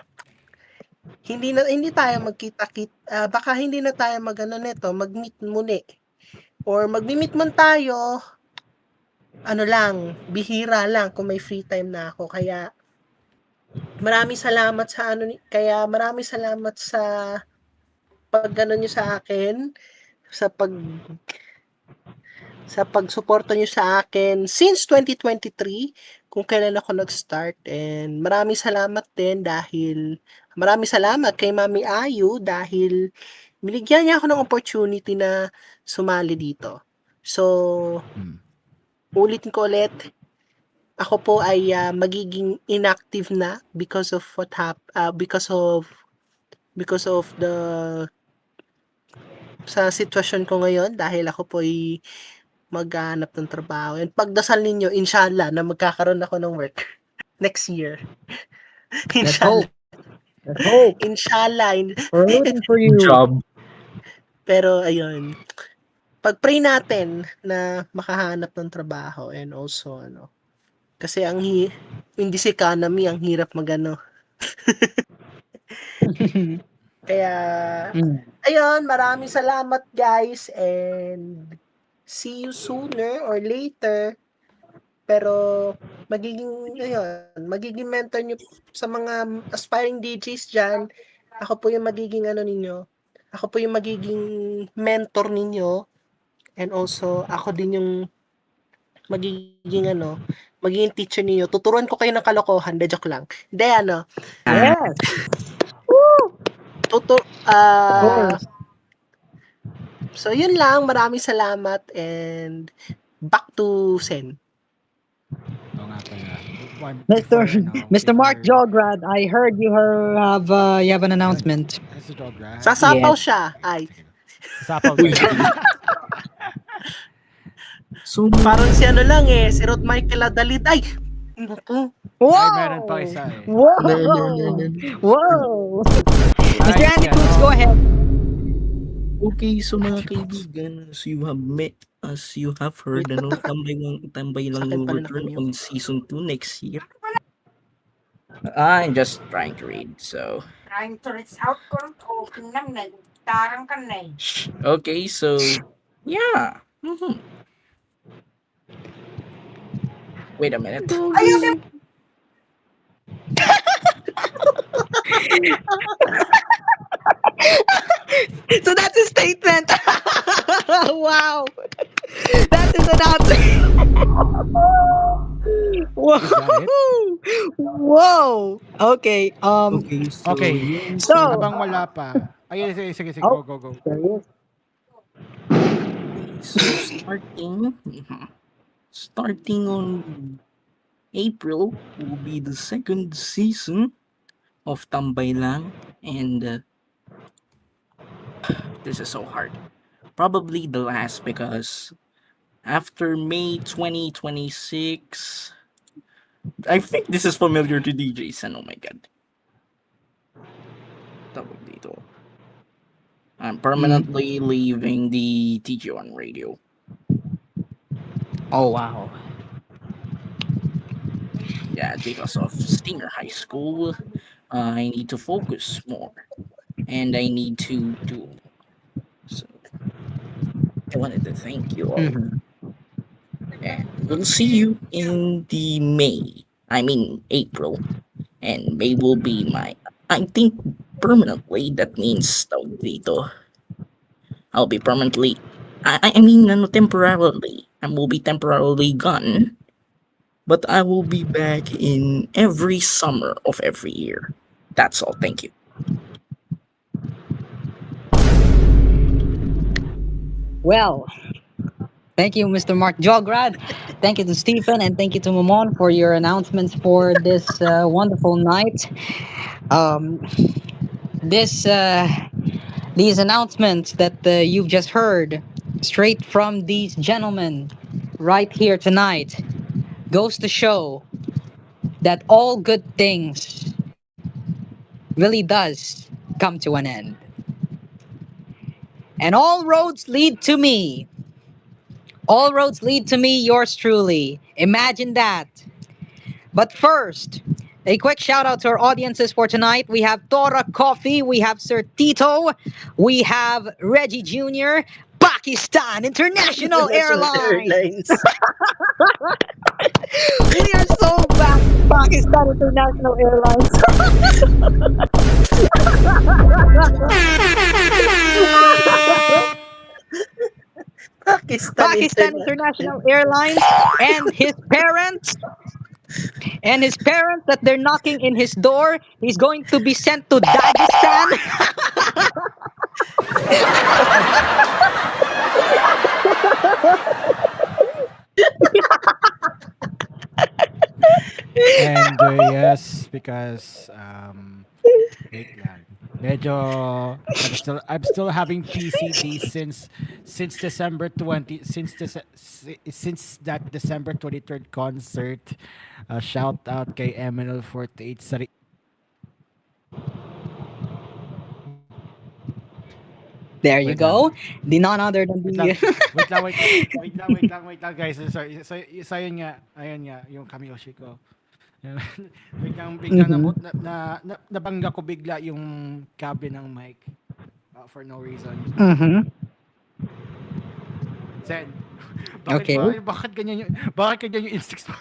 hindi tayo magkita-kita, baka hindi na tayo mag-meet muli. Or mag-meet man tayo, bihira lang kung may free time na ako. Kaya maraming salamat sa pag-ano nyo sa akin, sa pagsuporta nyo sa akin since 2023, kung kailan ako nag-start. And maraming salamat kay Mami Ayu dahil binigyan niya ako ng opportunity na sumali dito. So, ulitin ko ulit, ako po ay magiging inactive na because of sa sitwasyon ko ngayon, dahil ako po ay maghanap ng trabaho. And pagdasal ninyo, inshallah, na magkakaroon ako ng work next year. Inshallah. Let's hope. Inshallah. We're rooting for you. Job. Pero ayun, pag-pray natin na makahanap ng trabaho, and also kasi in this economy, ang hirap Kaya, ayun, maraming salamat guys and see you sooner or later. Pero magiging mentor niyo sa mga aspiring DJs diyan. Ako po yung magiging ano ninyo. Ako po yung magiging mentor ninyo and also ako din yung magiging teacher niyo. Tuturuan ko kayo ng kalokohan, de joke lang. Hindi ano. Yes. Of course. So yun lang, maraming salamat and back to Sen. Oo nga pala. Mr. Mark Jograd, I heard you have an announcement. Mr. Jograd. Sasapaw siya. Ay. Sasapaw ba yun? So, parang si ano lang si Rod Michael Adalit. Ay! Naku. Wow! Ay, meron pa isa Wow! Wow! Mr. Andy Cruz, go ahead. Okay, so mga kaibigan, as you have heard, tambay lang will return on season 2 next year. I'm just trying to read, so. Trying to reach out kung open lang na. Tarang ka na Okay, so, yeah. Wait a minute. Ayusin! So that's a statement. Wow. That is an answer. Whoa. Whoa. Okay. Okay. So, habang wala pa. Ayun, sige. Go. So starting on April will be the second season of Tambay Lang, and this is so hard. Probably the last, because after May 2026, I think this is familiar to DJs, and oh my god. Tawag dito. I'm permanently leaving the TG1 radio. Oh, wow. Yeah, because of senior high school, I need to focus more, and I need to do. So, I wanted to thank you all. And we'll see you in the April, and May will be I think permanently. That means tawag dito. I'll be permanently. Temporarily. I will be temporarily gone. But I will be back in every summer of every year. That's all. Thank you. Well, thank you, Mr. Mark Jograd. Thank you to Stephen and thank you to Momon for your announcements for this wonderful night. These announcements that you've just heard straight from these gentlemen right here tonight goes to show that all good things really does come to an end. And all roads lead to me. All roads lead to me, yours truly. Imagine that. But first, a quick shout out to our audiences for tonight. We have Tora Coffee, we have Sir Tito, we have Reggie Jr., Pakistan International Airlines. We are so back, Pakistan International Airlines. Pakistan International Airlines and his parents. And his parents that they're knocking in his door, he's going to be sent to Dagestan. And yes, because wait lang. Medyo I'm still having PCD since December 20 since that December 23rd concert. Shout out kay MNL48 There you go. The none other than the wait lang guys. So yun nga, ayun nga yung Kamiyoshi ko. Biglang Mhm. nabangga ko bigla yung cable ng mic for no reason. Mhm. Sen, Okay. bakit ganyan yung instincts mo?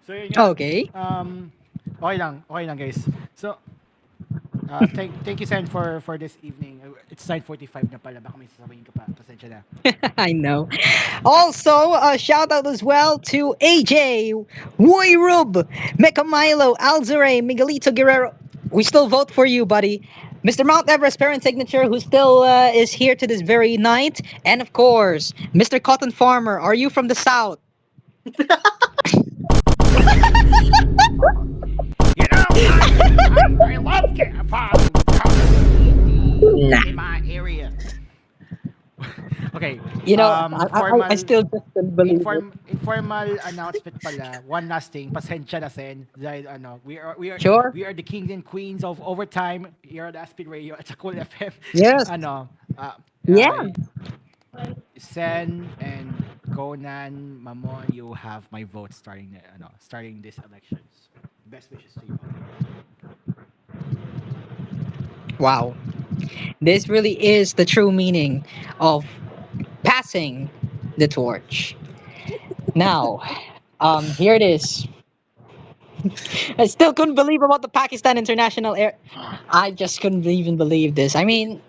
So yun nga. Okay. Okay lang guys. So thank you Sen for this evening. It's 9:45 na pala, baka may sasabihin ka pa. Pasensya na. I know. Also, a shout out as well to AJ, Woyrub, Mecha Milo, Alzare, Miguelito Guerrero. We still vote for you, buddy. Mr. Mount Everest parent signature, who still is here to this very night, and of course, Mr. Cotton Farmer. Are you from the south? You know, I love in my area. Okay. You know, I still just can't believe it. Informal announcement pala. One last thing. Pasensya na Sen. Dahil Sure. we are the kings and queens of overtime here at ASPRADIO at sa Cool FM. Yes. Yeah. Sen and Conan, Mamon, you have my vote starting this elections. Best wishes to you. Wow. This really is the true meaning of passing the torch. Now, here it is. I still couldn't believe about the Pakistan International Air. I just couldn't even believe this. I mean,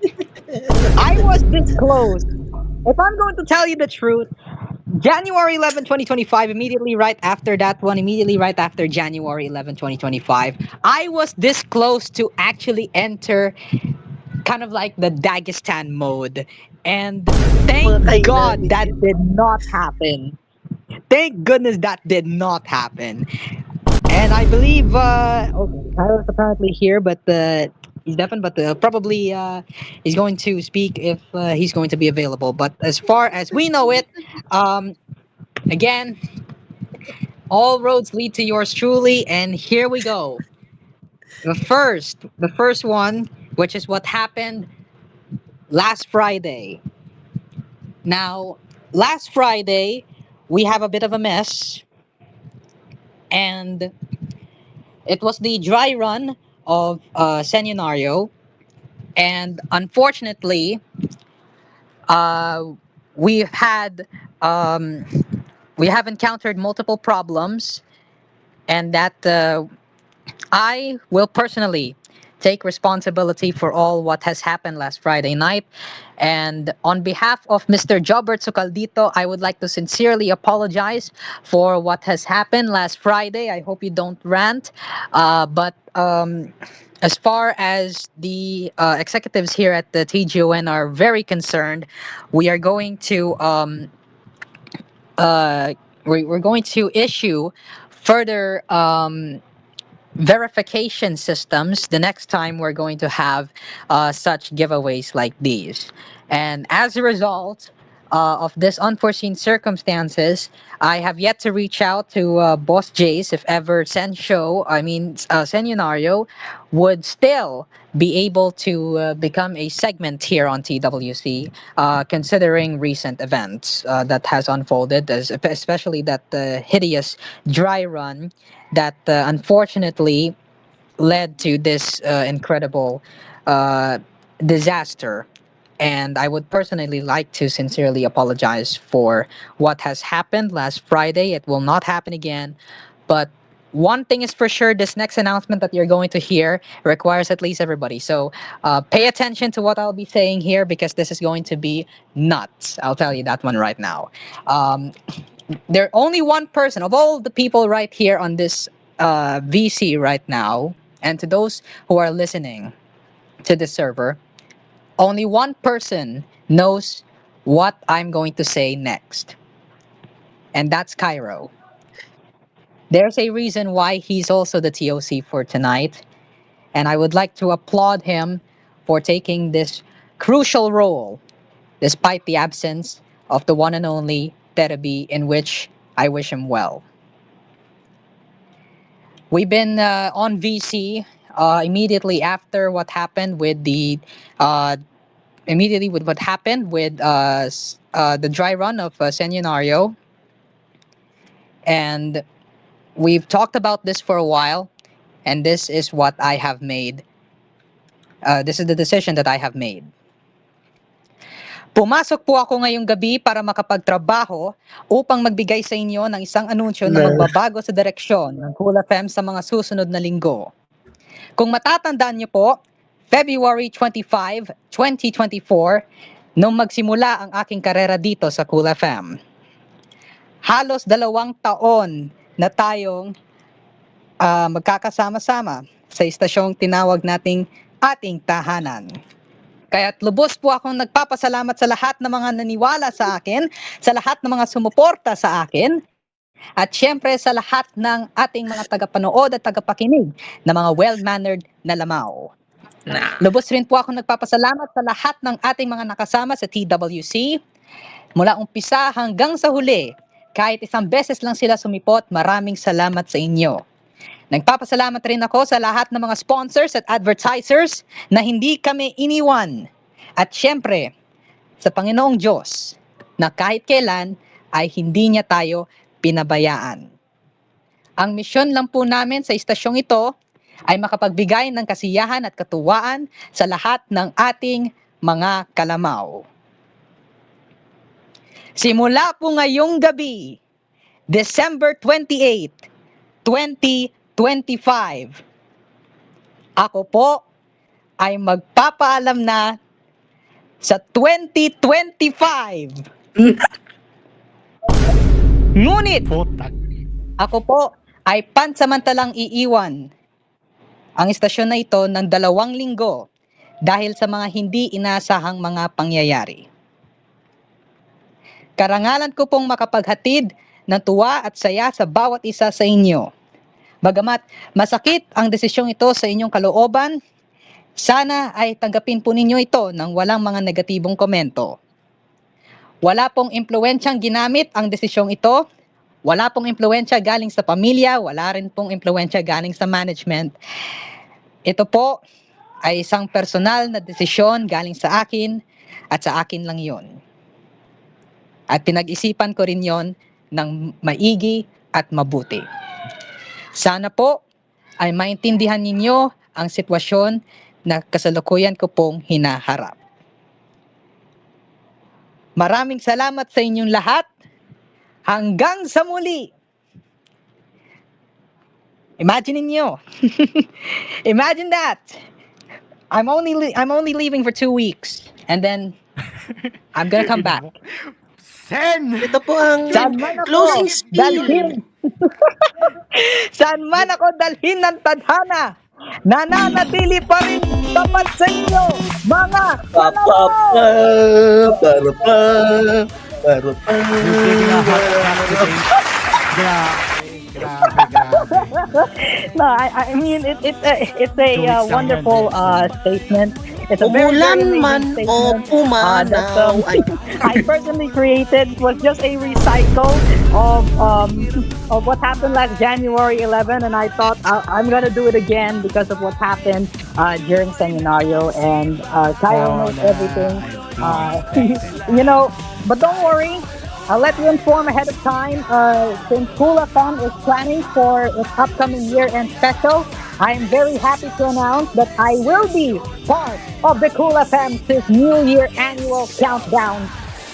I was this close. If I'm going to tell you the truth, January 11, 2025, immediately right after that one, immediately right after January 11, 2025, I was this close to actually enter kind of like the Dagestan mode. And thank God that did not happen. Thank goodness that did not happen. And I believe, okay, Tyler's apparently here, but he's deafened, but probably he's going to speak if he's going to be available. But as far as we know it, um, again, all roads lead to yours truly, and here we go. The first one, which is what happened last Friday. Now, last Friday, we have a bit of a mess, and it was the dry run of Seminario, and unfortunately, uh, we've had um, we have encountered multiple problems, and that I will personally take responsibility for all what has happened last Friday night. And on behalf of Mr. Jobert Sucaldito, I would like to sincerely apologize for what has happened last Friday. I hope you don't rant. But as far as the executives here at the TGON are very concerned, we are going to uh, we're going to issue further verification systems the next time we're going to have such giveaways like these. And as a result of this unforeseen circumstances, I have yet to reach out to Boss Jace if ever Senario would still be able to become a segment here on TWC, considering recent events that has unfolded, especially that hideous dry run that unfortunately led to this incredible uh, disaster. And I would personally like to sincerely apologize for what has happened last Friday. It will not happen again. But one thing is for sure, this next announcement that you're going to hear requires at least everybody. So pay attention to what I'll be saying here because this is going to be nuts. I'll tell you that one right now. Um, there only one person of all the people right here on this VC right now, and to those who are listening to the server, only one person knows what I'm going to say next, and that's Cairo. There's a reason why he's also the TOC for tonight, and I would like to applaud him for taking this crucial role despite the absence of the one and only Terabi, in which I wish him well. We've been on VC immediately after what happened with uh, the dry run of Senario, and We've talked about this for a while, and this is what I have made. This is the decision that I have made. Pumasok po ako ngayong gabi para makapagtrabaho upang magbigay sa inyo ng isang anunsyo na magbabago sa direksyon ng Cool FM sa mga susunod na linggo. Kung matatandaan niyo po, February 25, 2024, nung magsimula ang aking karera dito sa Cool FM. Halos 2 taon na tayong magkakasama-sama sa istasyong tinawag nating ating tahanan. Kaya't lubos po akong nagpapasalamat sa lahat ng mga naniwala sa akin, sa lahat ng mga sumuporta sa akin, at syempre sa lahat ng ating mga tagapanood at tagapakinig na mga well-mannered na lamaw. Lubos rin po akong nagpapasalamat sa lahat ng ating mga nakasama sa TWC, mula umpisa hanggang sa huli. Kahit isang beses lang sila sumipot, maraming salamat sa inyo. Nagpapasalamat rin ako sa lahat ng mga sponsors at advertisers na hindi kami iniwan. At syempre, sa Panginoong Diyos na kahit kailan ay hindi niya tayo pinabayaan. Ang misyon lang po namin sa istasyong ito ay makapagbigay ng kasiyahan at katuwaan sa lahat ng ating mga kalamaw. Simula po ngayong gabi, December 28, 2025, ako po ay magpapaalam na sa 2025. Ngunit, ako po ay pansamantalang iiwan ang istasyon na ito ng 2 linggo dahil sa mga hindi inaasahang mga pangyayari. Karangalan ko pong makapaghatid ng tuwa at saya sa bawat isa sa inyo. Bagamat masakit ang desisyong ito sa inyong kalooban, sana ay tanggapin po ninyo ito ng walang mga negatibong komento. Wala pong impluwensyang ginamit ang desisyong ito. Wala pong impluwensya galing sa pamilya. Wala rin pong impluwensya galing sa management. Ito po ay isang personal na desisyon galing sa akin at sa akin lang yon. At pinag-isipan ko rin yon ng maigi at mabuti. Sana po ay maintindihan ninyo ang sitwasyon na kasalukuyan ko pong hinaharap. Maraming salamat sa inyong lahat. Hanggang sa muli. Imagine niyo. Imagine that. I'm only leaving for 2 weeks and then I'm gonna come back. CEN! Ito po ang closing spiel. Saan man ako dalhin ng tadhana, nananatili pa rin tapat sa inyo, mga kalamaw! No, I mean it's a wonderful statement. It's a very, very Umulan man amazing o statement pumanaw. I personally created. Was just a recycle of what happened last January 11, and I thought I'm gonna do it again because of what happened during seminario, and Kyle knows everything. You know, but don't worry. I'll let you inform ahead of time. Since Cool FM is planning for its upcoming year-end special, I am very happy to announce that I will be part of the Cool FM's New Year annual countdown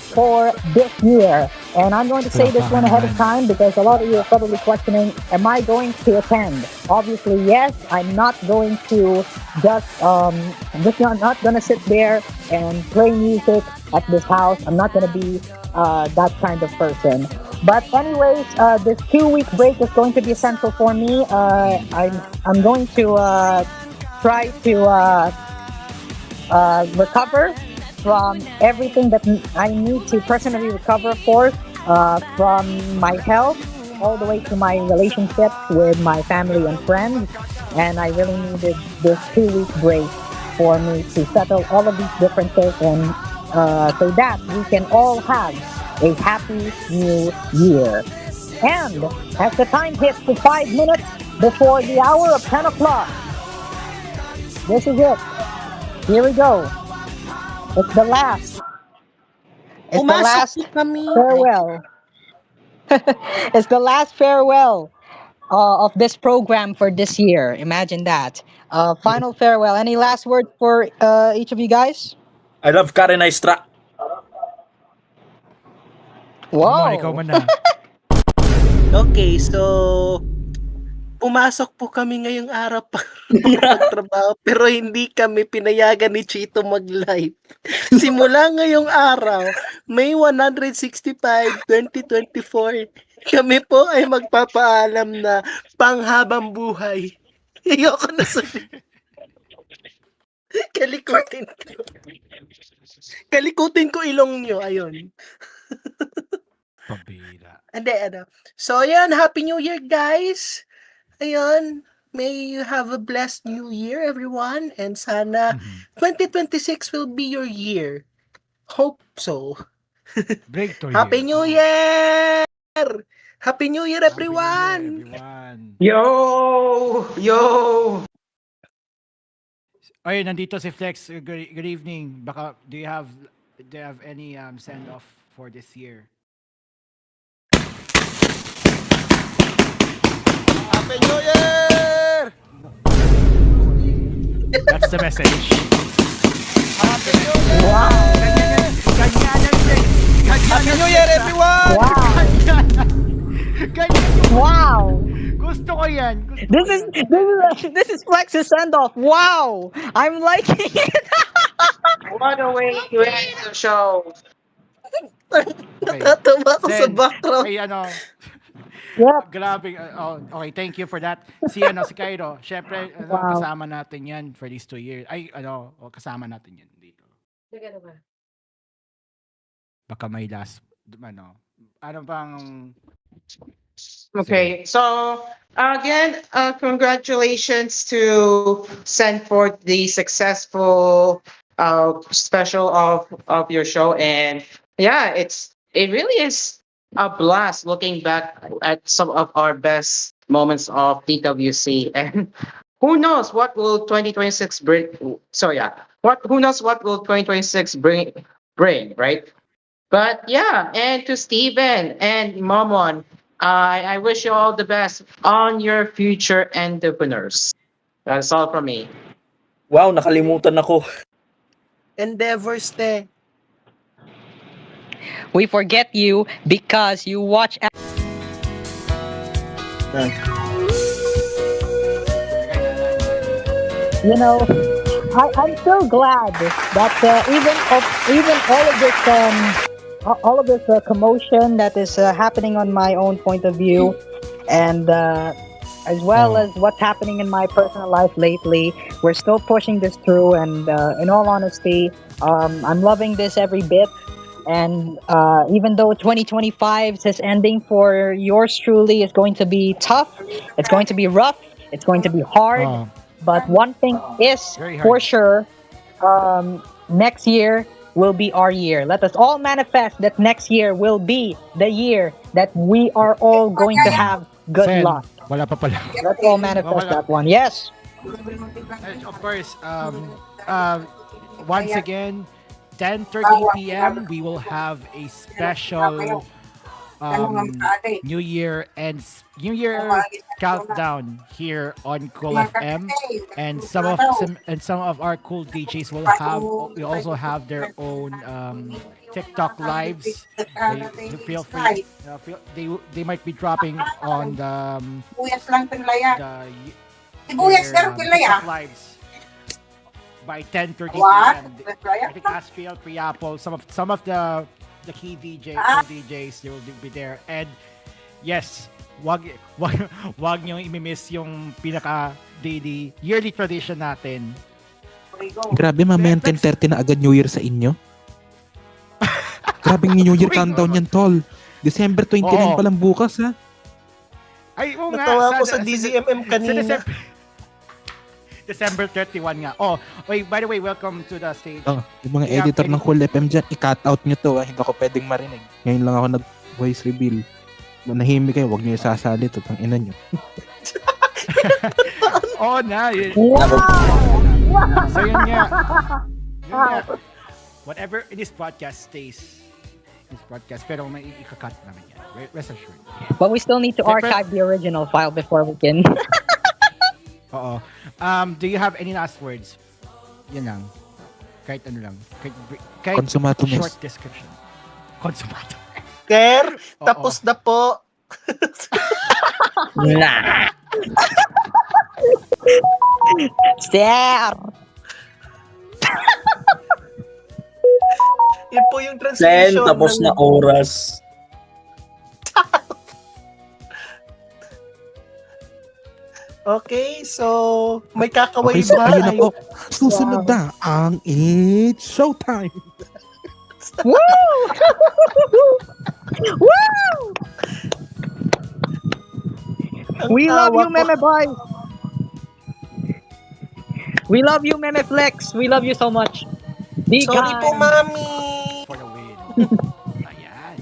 for this year. And I'm going to say this one ahead of time because a lot of you are probably questioning, am I going to attend? Obviously, yes. I'm not going to not going to sit there and play music at this house. I'm not going to be that kind of person. But anyways, this 2-week break is going to be essential for me. I'm going to try to recover from everything that I need to personally recover for, from my health all the way to my relationships with my family and friends. And I really needed this 2-week break for me to settle all of these differences and so that we can all have a happy new year. And as the time hits to 5 minutes before the hour of 10 o'clock, this is it. Here we go. It's the last. It's the last farewell. It's the last farewell of this program for this year. Imagine that. Final farewell. Any last word for each of you guys? I love Karen Aistra. Ikaw Wow. man na. Okay, so pumasok po kami ngayong araw para makapagtrabaho pero hindi kami pinayagan ni Chito mag-live. Simula ngayong araw, May 165, 2024, kami po ay magpapaalam na panghabang buhay. Ayoko na sabihin. Kalikutin ko. Kalikutin ko ilong nyo. Ayun. Pabira. Hindi, So, ayan. Happy New Year, guys. Ayun. May you have a blessed new year, everyone. And sana 2026 will be your year. Hope so. Breakthrough Happy year. New Year! Happy New Year, everyone! Yo! Ay, nandito si Flex. Good evening. Baka do you have any send off for this year? Happy New Year! That's the message. Happy New Year! Wow. Happy New Year, everyone! Wow. Gusto ko yan. This is Flex's send off. Wow. I'm liking it. What a way to end the show. Nakatawa ako sa Sen, background. Ay, Yep. Grabe. Okay, thank you for that. Si Cairo. Syempre, Wow. kasama natin yan for these 2 years. Ay, kasama natin yan dito. Baka may last, ano bang... Okay, so again, congratulations to send forth the successful special of your show, and yeah, it really is a blast looking back at some of our best moments of TWC, and who knows what will 2026 bring? So yeah, who knows what will 2026 bring, right? But yeah, and to Steven and Momon, I wish you all the best on your future entrepreneurs. That's all from me. Wow, nakalimutan ako. Endeavors, te. We forget you because you watch. You know, I'm so glad that even all of this commotion that is happening on my own point of view, and as well as what's happening in my personal life lately, we're still pushing this through. And in all honesty, I'm loving this every bit. And even though 2025 is ending for yours truly, it's going to be tough, it's going to be rough, it's going to be hard. But one thing is for sure, next year will be our year. Let us all manifest that next year will be the year that we are all going to have good Sen, luck. Wala pa pala. Let's all manifest that one. Yes. Of course, once again, 10:30 p.m. we will have a special New Year countdown here on Cool FM, and some of our cool DJs will also have their own TikTok lives. They feel free. They might be dropping on the TikTok lives by 10:30 p.m. I think Aspiel, Priapol, some of the key DJs, they will be there. And yes, wag niyo i-miss yung pinaka daily yearly tradition natin. Grabe, mamaya 10:30 na agad New Year sa inyo. Grabe New Year countdown yan, tol. December 29 pa lang bukas, ha? Ay, oo nga. Natawa ako sa DZMM kanina. December 31 nga. Wait, by the way, welcome to the stage. Yung mga editor ng Cool FM dyan, i-cut out nyo to, ha? Hindi ako pwedeng marinig. Ngayon lang ako nag-voice reveal. Manahimik kayo, huwag nyo isasalit at ang ina nyo. So yun nga. Whatever in this podcast stays. this broadcast, pero may ika-cut namin yan. Rest assured. But we still need to archive the original file before we can. Oo. Do you have any last words? Yan lang. Kahit ano lang. Kahit Consumato, miss. short description. Consumato. Sir, tapos na po. Nah. Sir! Yun po yung Sen, translation. tapos na oras. Okay, so may kakaway Okay, so ba? ayun na po. Susunod na ang It's Showtime. Woo! Woo! We love you, Meme Boy! We love you, Meme Flex! We love you so much! Be Sorry kind. po, Mami! For the win. Ayan.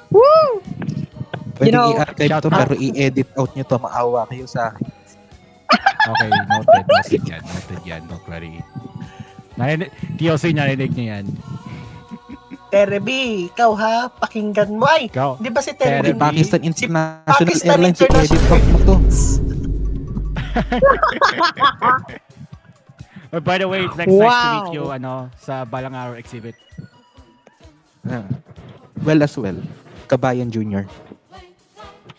Woo! Pwede You know, i-archive to, pero i-edit out nyo to. Maawa kayo sa akin. Okay, noted. Noted yan. Don't worry. TLC, narinig niyo yan. Terebi, ikaw ha, pakinggan mo ay. Ikaw. Di ba si Terebi? Pakistan International Pakistan Airlines, i-edit International out mo to. By the way, it's nice to Wow. meet you sa Balang Araw exhibit. Well as well. Kabayan Junior.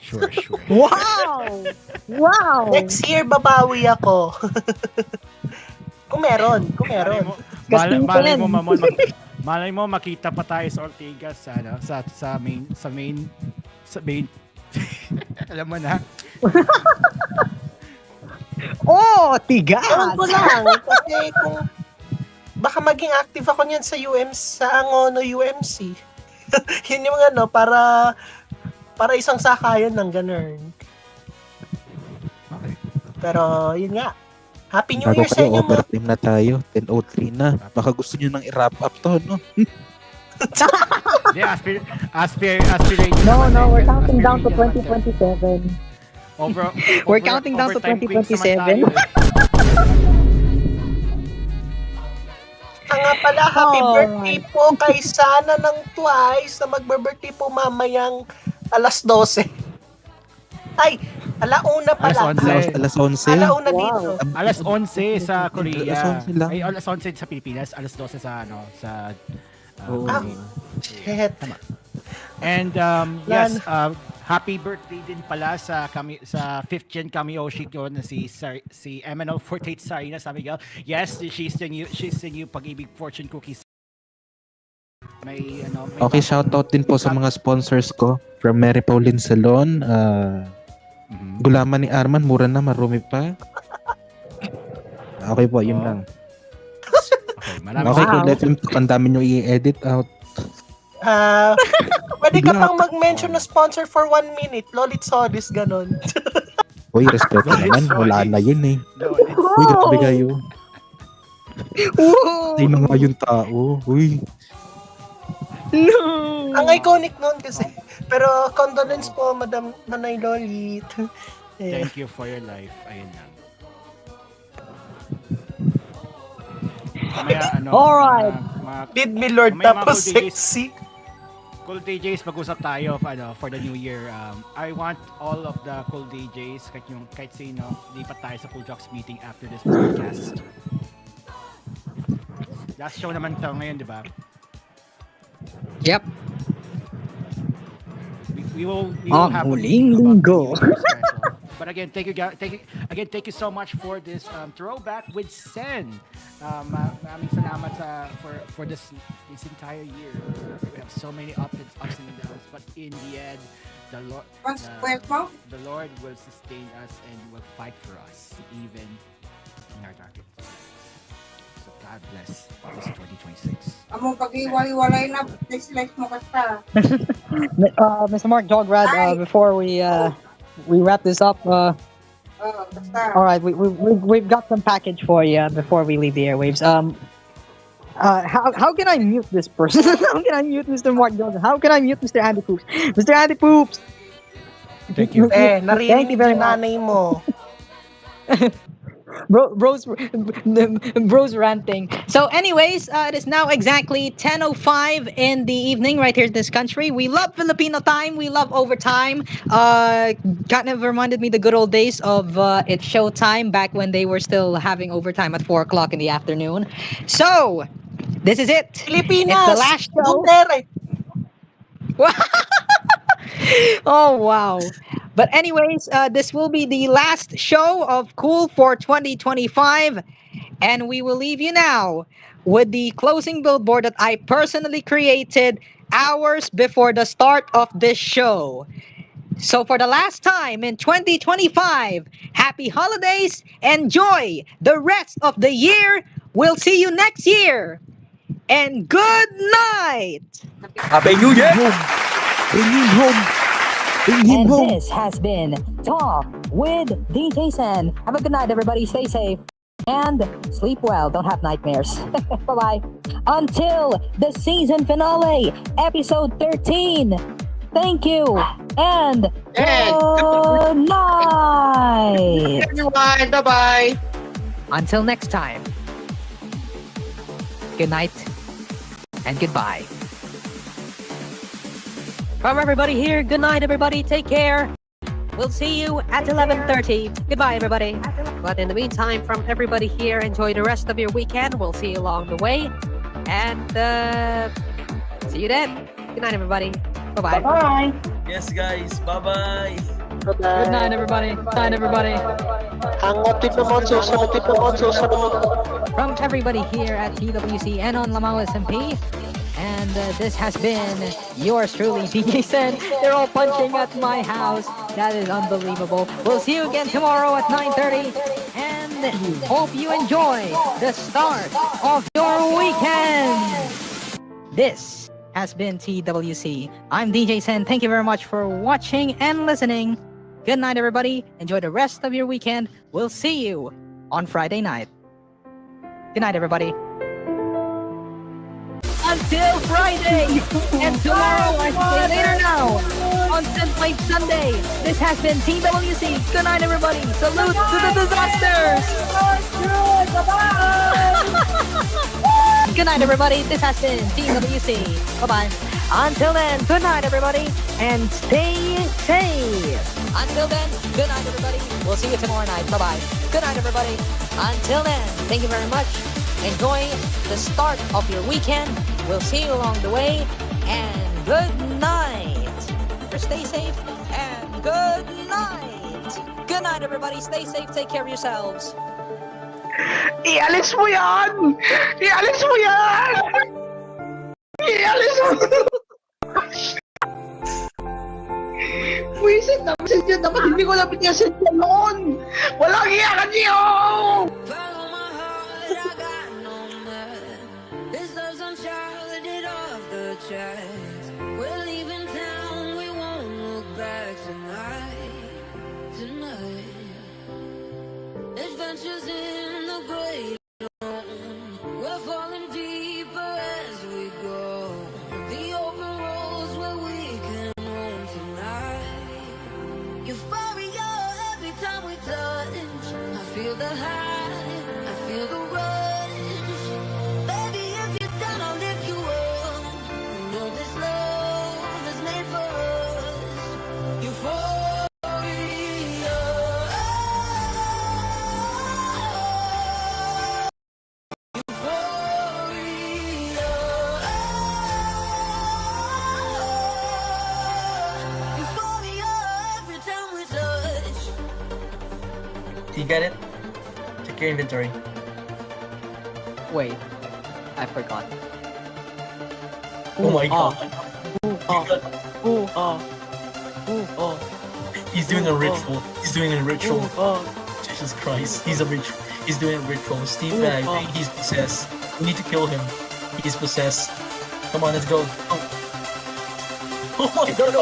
Sure. Wow! Wow! Next year, babawi ako. Kung meron. Malay mo makita pa tayo sa Ortigas sa main alam mo na. Oh, tigas! Ewan ko lang. Kasi kung baka maging active ako niyan sa sa Angono UMC. Yun yung para isang sakayan ng ganun. Okay. Pero yun nga. Happy New Bago Year sa kayo, inyo, mga overtime na tayo. 10:03 na. Baka gusto nyo nang i-wrap up to, no? Yeah, aspirate. No, we're counting down to 2027. We're counting down to overtime queens 2027. naman tayo. nga pala, happy Alright. birthday po kay Sana ng Twice na magbe-birthday po mamayang alas 12. Ay, alauna pala. Alas 11. Alauna dito. Alas 11 sa Korea. Alas 11 lang. Ay, alas 11 sa Pilipinas, alas 12 sa Shit. Tama. And yes, happy birthday din pala sa 5th gen Kamioshi ko na si MNO48 Sarina San Miguel. Yes, she's the new Pag-ibig fortune cookies. May Okay, shoutout din po sa mga sponsors ko from Mary Pauline Salon, Gulaman ni Arman, mura na, marumi pa. Okay po, yun lang. Okay, kung let him talk, ang dami nyo i-edit out. Pwede ka pang mag-mention na sponsor for 1 minute. Lolit Sodis, ganon. Uy, respeto naman. Wala na yun eh. Uy, grabe kayo. Ay na nga yung tao. Uy. No! Ang iconic nun kasi. Pero condolence po, Madam Nanay Lolit. Thank you for your life. Ayun lang. Alright. Did me Lord tapos sexy. Cool DJs, mag-usap tayo for the new year. I want all of the cool DJs, kahit sino, lipat tayo sa Cool Jocks meeting after this podcast. Last show naman to ngayon, di ba? Yep. We will have huling linggo. But again, thank you so much for this throwback with CEN. Maraming salamat for this entire year. We have so many ups and downs, but in the end, the Lord will sustain us and will fight for us even in our darkest. So God bless this 2026. Among pag-iwalay na, slice mo kasta. Mr. Mark Jograd, before we wrap this up, all right, we've got some package for you before we leave the airwaves. How can I mute this person? How can I mute Mr. Mark Jograd? How can I mute Mr. Andy Poops? Mr. Andy Poops! Thank you. Narinig yung nanay mo. Bros ranting. So, anyways, it is now exactly 10:05 in the evening right here in this country. We love Filipino time. We love overtime. Kind of reminded me the good old days of It's Showtime back when they were still having overtime at 4 o'clock in the afternoon. So, this is it. It's the Pilipinas! last show. Duterte! Oh wow. But anyways, this will be the last show of Cool for 2025, and we will leave you now with the closing billboard that I personally created hours before the start of this show. So for the last time in 2025, happy holidays, enjoy the rest of the year. We'll see you next year. And good night. Happy New Year! Bring him home. Bring him And home. this has been Talk with DJ CEN. Have a good night, everybody. Stay safe and sleep well. Don't have nightmares. Bye-bye. Until the season finale, episode 13. Thank you and good night. Everyone, bye-bye. Until next time. Good night and goodbye. From everybody here, good night, everybody. Take care. We'll see you at 11:30. Goodbye, everybody. But in the meantime, from everybody here, enjoy the rest of your weekend. We'll see you along the way. And see you then. Good night, everybody. Bye-bye. Bye-bye. Yes, guys. Bye-bye. Good night, everybody. Good night, everybody. From everybody here at TWC and on Lamau SMP. And this has been yours truly, DJ CEN. They're all punching at my house. That is unbelievable. We'll see you again tomorrow at 9:30. And hope you enjoy the start of your weekend. This has been TWC. I'm DJ CEN. Thank you very much for watching and listening. Good night, everybody. Enjoy the rest of your weekend. We'll see you on Friday night. Good night, everybody. Until Friday, and tomorrow I say later now on Sunlight Sunday. This has been TWC. Good night, everybody. Salute to the disasters. Good night, everybody. This has been TWC. Bye-bye. Until then, good night, everybody, and stay safe. Until then, good night, everybody. We'll see you tomorrow night. Bye-bye. Good night, everybody. Until then, thank you very much. Enjoy the start of your weekend. We'll see you along the way. And good night. Stay safe and good night. Good night, everybody. Stay safe. Take care of yourselves. Ialis mo yan! Ialis mo yan! Ialis mo! Wisit na message yan. Dapat hindi ko napit niya send yan noon. Walang iyakan niyo! This love's uncharted, it off the tracks. We're leaving town, we won't look back tonight. Adventures in the great unknown. We're falling deeper as we go. The open roads where we can roam tonight. Euphoria every time we touch. I feel the high, I feel the rush. Baby, if you're down, I'll lift you up. You know this love is made for us. Euphoria. Do you get it? Check your inventory. Wait, I forgot. Oh my god. He's doing a ritual. He's doing a ritual. Jesus Christ. He's doing a ritual. Steve, I think he's possessed. We need to kill him. He's possessed. Come on, let's go. Oh my god.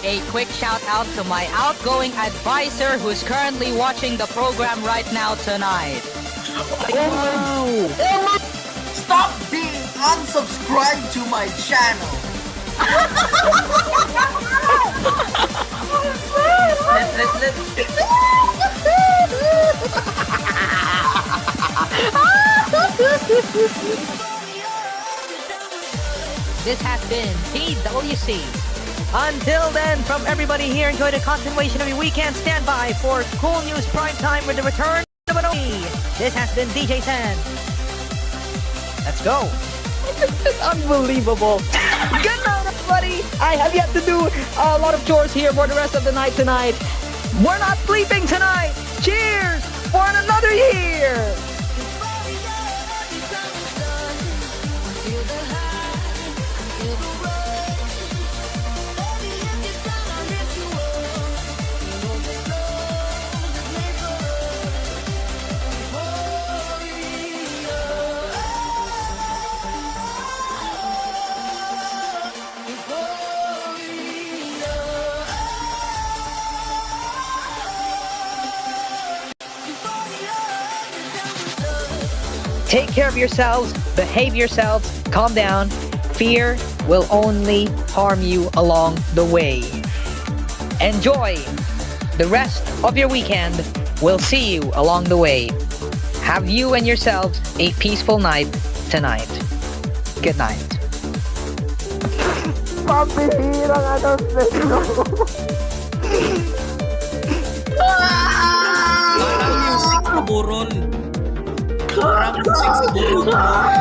A quick shout out to my outgoing advisor who's currently watching the program right now tonight. Stop being unsubscribed to my channel. Let's This has been TWC. Until then, from everybody here, enjoy the continuation of your weekend. Stand by for Cool News Prime Time with the return of an OE. This has been DJ CEN. Let's go. It's unbelievable. Good night, everybody. I have yet to do a lot of chores here for the rest of the night tonight. We're not sleeping tonight. Cheers for another year. Take care of yourselves, behave yourselves, calm down. Fear will only harm you along the way. Enjoy the rest of your weekend. We'll see you along the way. Have you and yourselves a peaceful night tonight. Good night. Pambihirang Parang music sa buron. Parang music sa buron.